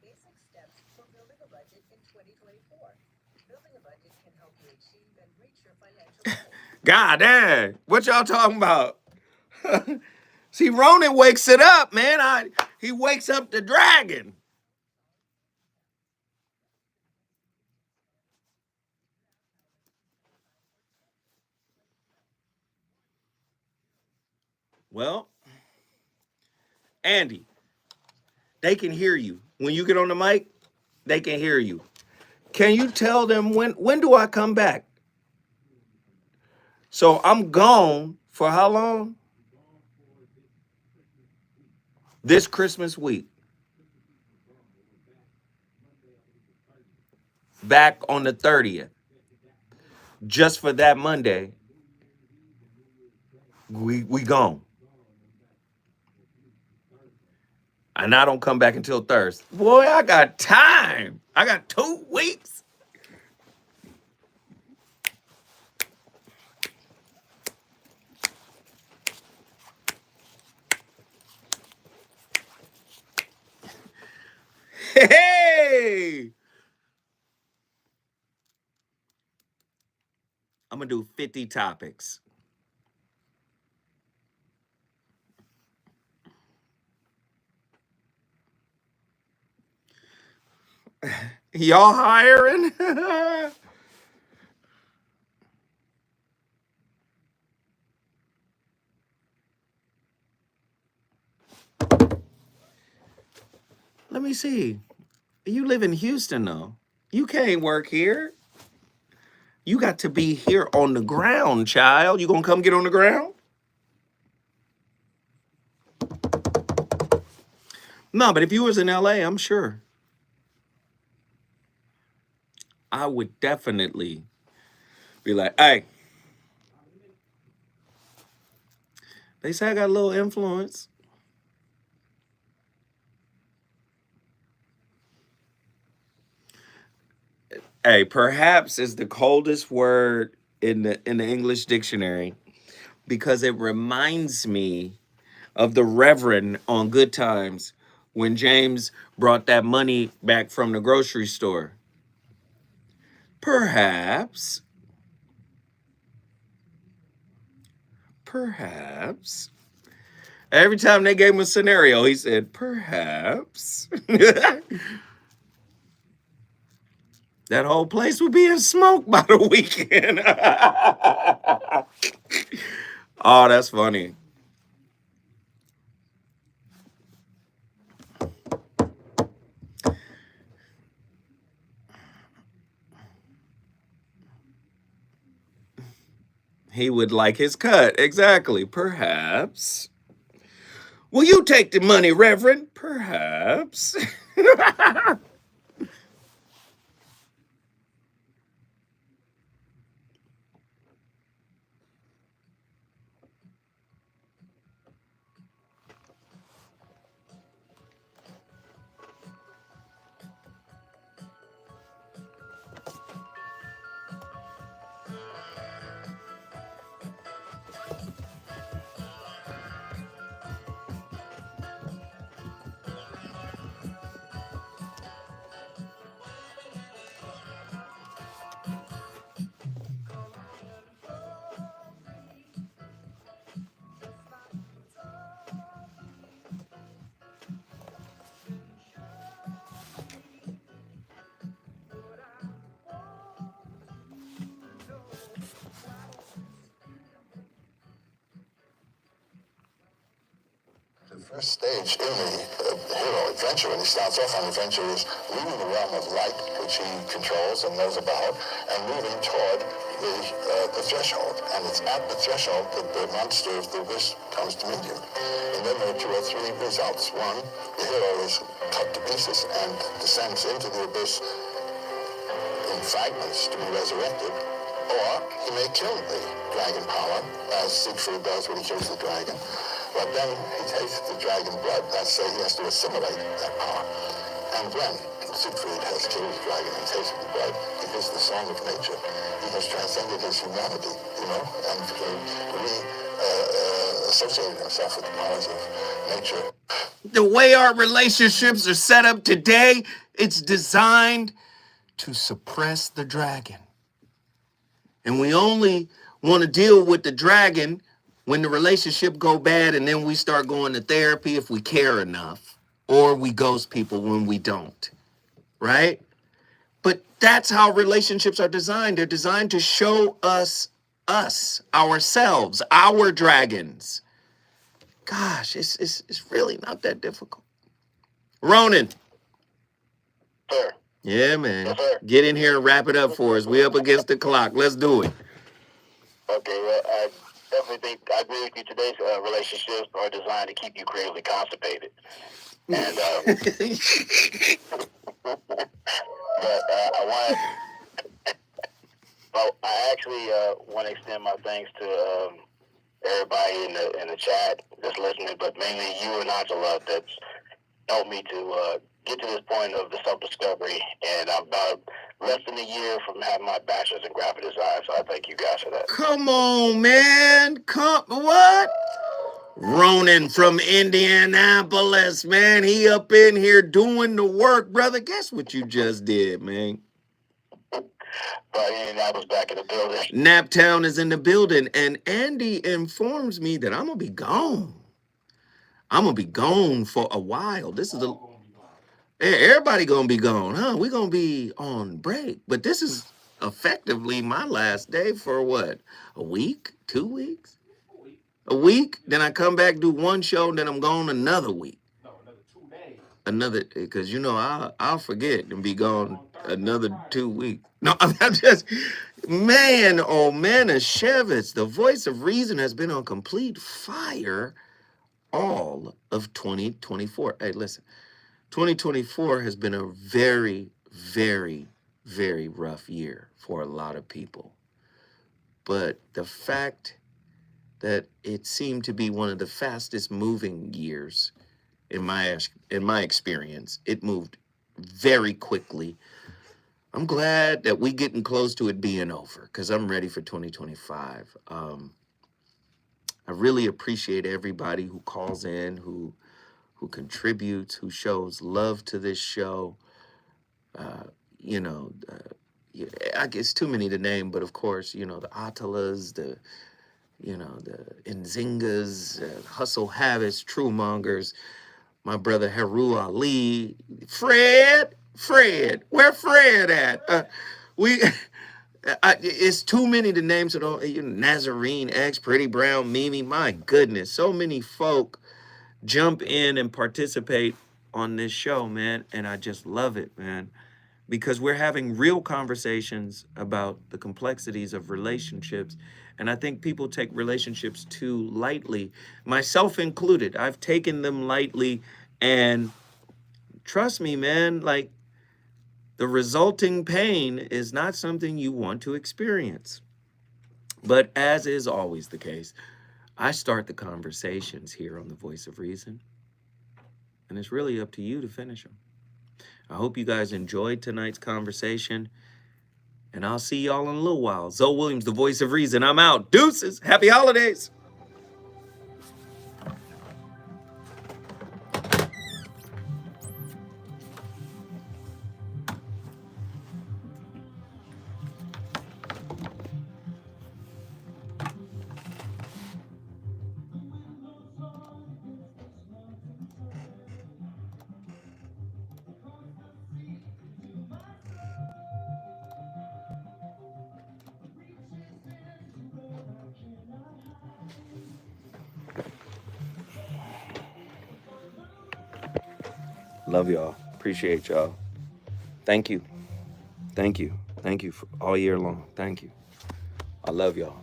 Basic steps for building a budget in 2024. Building a budget can help you achieve and reach your financial goals. God damn. What y'all talking about? See, Ronan wakes it up, man. He wakes up the dragon. Well, Andy, they can hear you. When you get on the mic, they can hear you. Can you tell them when do I come back? So I'm gone for how long? This Christmas week. Back on the 30th. Just for that Monday. We gone. And I don't come back until Thursday. Boy, I got time. I got 2 weeks. Hey! I'm going to do 50 topics. Y'all hiring? Let me see. You live in Houston, though. You can't work here. You got to be here on the ground, child. You gonna come get on the ground? No, but if you was in LA, I'm sure I would definitely be like, hey, they say I got a little influence. Hey, perhaps is the coldest word in the English dictionary because it reminds me of the Reverend on Good Times when James brought that money back from the grocery store. Perhaps. Every time they gave him a scenario, he said, perhaps. That whole place would be in smoke by the weekend. Oh, that's funny. He would like his cut. Exactly. Perhaps. Will you take the money, Reverend? Perhaps. The first stage in the hero adventure, when he starts off on adventure, is leaving the realm of light, which he controls and knows about, and moving toward the threshold. And it's at the threshold that the monster of the abyss comes to meet you. And then there are two or three results. One, the hero is cut to pieces and descends into the abyss in fragments to be resurrected, or he may kill the dragon power, as Siegfried does when he kills the dragon. But then he takes the dragon blood. That's say he has to assimilate that power. And when Siegfried has killed the dragon and tasted the blood, it is the song of nature. He has transcended his humanity, and associated himself with the powers of nature. The way our relationships are set up today, it's designed to suppress the dragon. And we only want to deal with the dragon when the relationship go bad, and then we start going to therapy if we care enough, or we ghost people when we don't, right? But that's how relationships are designed. They're designed to show us, ourselves, our dragons. Gosh, it's really not that difficult. Ronan. Sir. Yeah, man. Yes, sir. Get in here and wrap it up for us. We up against the clock. Let's do it. Okay, well, I definitely think I agree with you. Today's relationships are designed to keep you creatively constipated. And I actually want to extend my thanks to everybody in the chat that's listening, but mainly you and Angela that's helped me to get to this point of the self-discovery. And I'm about less than a year from having my bachelor's in graphic design, so I thank you guys for that. Come on, man. What? Ronan from Indianapolis, man. He up in here doing the work, brother. Guess what you just did, man? Indianapolis back in the building. Naptown is in the building, and Andy informs me that I'm gonna be gone. I'm gonna be gone for a while. This is everybody gonna be gone, huh? We're gonna be on break, but this is effectively my last day for what? A week? 2 weeks? A week? Then I come back, do one show, then I'm gone another week. No, another 2 days. another, because I'll forget and be gone another 2 weeks. No, I'm just, man, oh man, Shevitz, the voice of reason has been on complete fire all of 2024. Hey, listen, 2024 has been a very, very, very rough year for a lot of people. But the fact that it seemed to be one of the fastest moving years in my experience, it moved very quickly. I'm glad that we getting close to it being over, because I'm ready for 2025. I really appreciate everybody who calls in, who contributes, who shows love to this show. You know, I guess too many to name, but of course, the Atalas, the Nzingas, Hustle Habits, True Mongers, my brother Haru Ali, Fred, where Fred at? It's too many to name, so don't, Nazarene X, Pretty Brown, Mimi, my goodness, so many folk jump in and participate on this show, man, and I just love it, man, because we're having real conversations about the complexities of relationships. And I think people take relationships too lightly, myself included. I've taken them lightly, and trust me, man, like, the resulting pain is not something you want to experience. But as is always the case, I start the conversations here on the Voice of Reason, and it's really up to you to finish them. I hope you guys enjoyed tonight's conversation, and I'll see y'all in a little while. Zoe Williams, the Voice of Reason. I'm out. Deuces. Happy holidays. Love y'all. Appreciate y'all. Thank you. Thank you. Thank you for all year long. Thank you. I love y'all.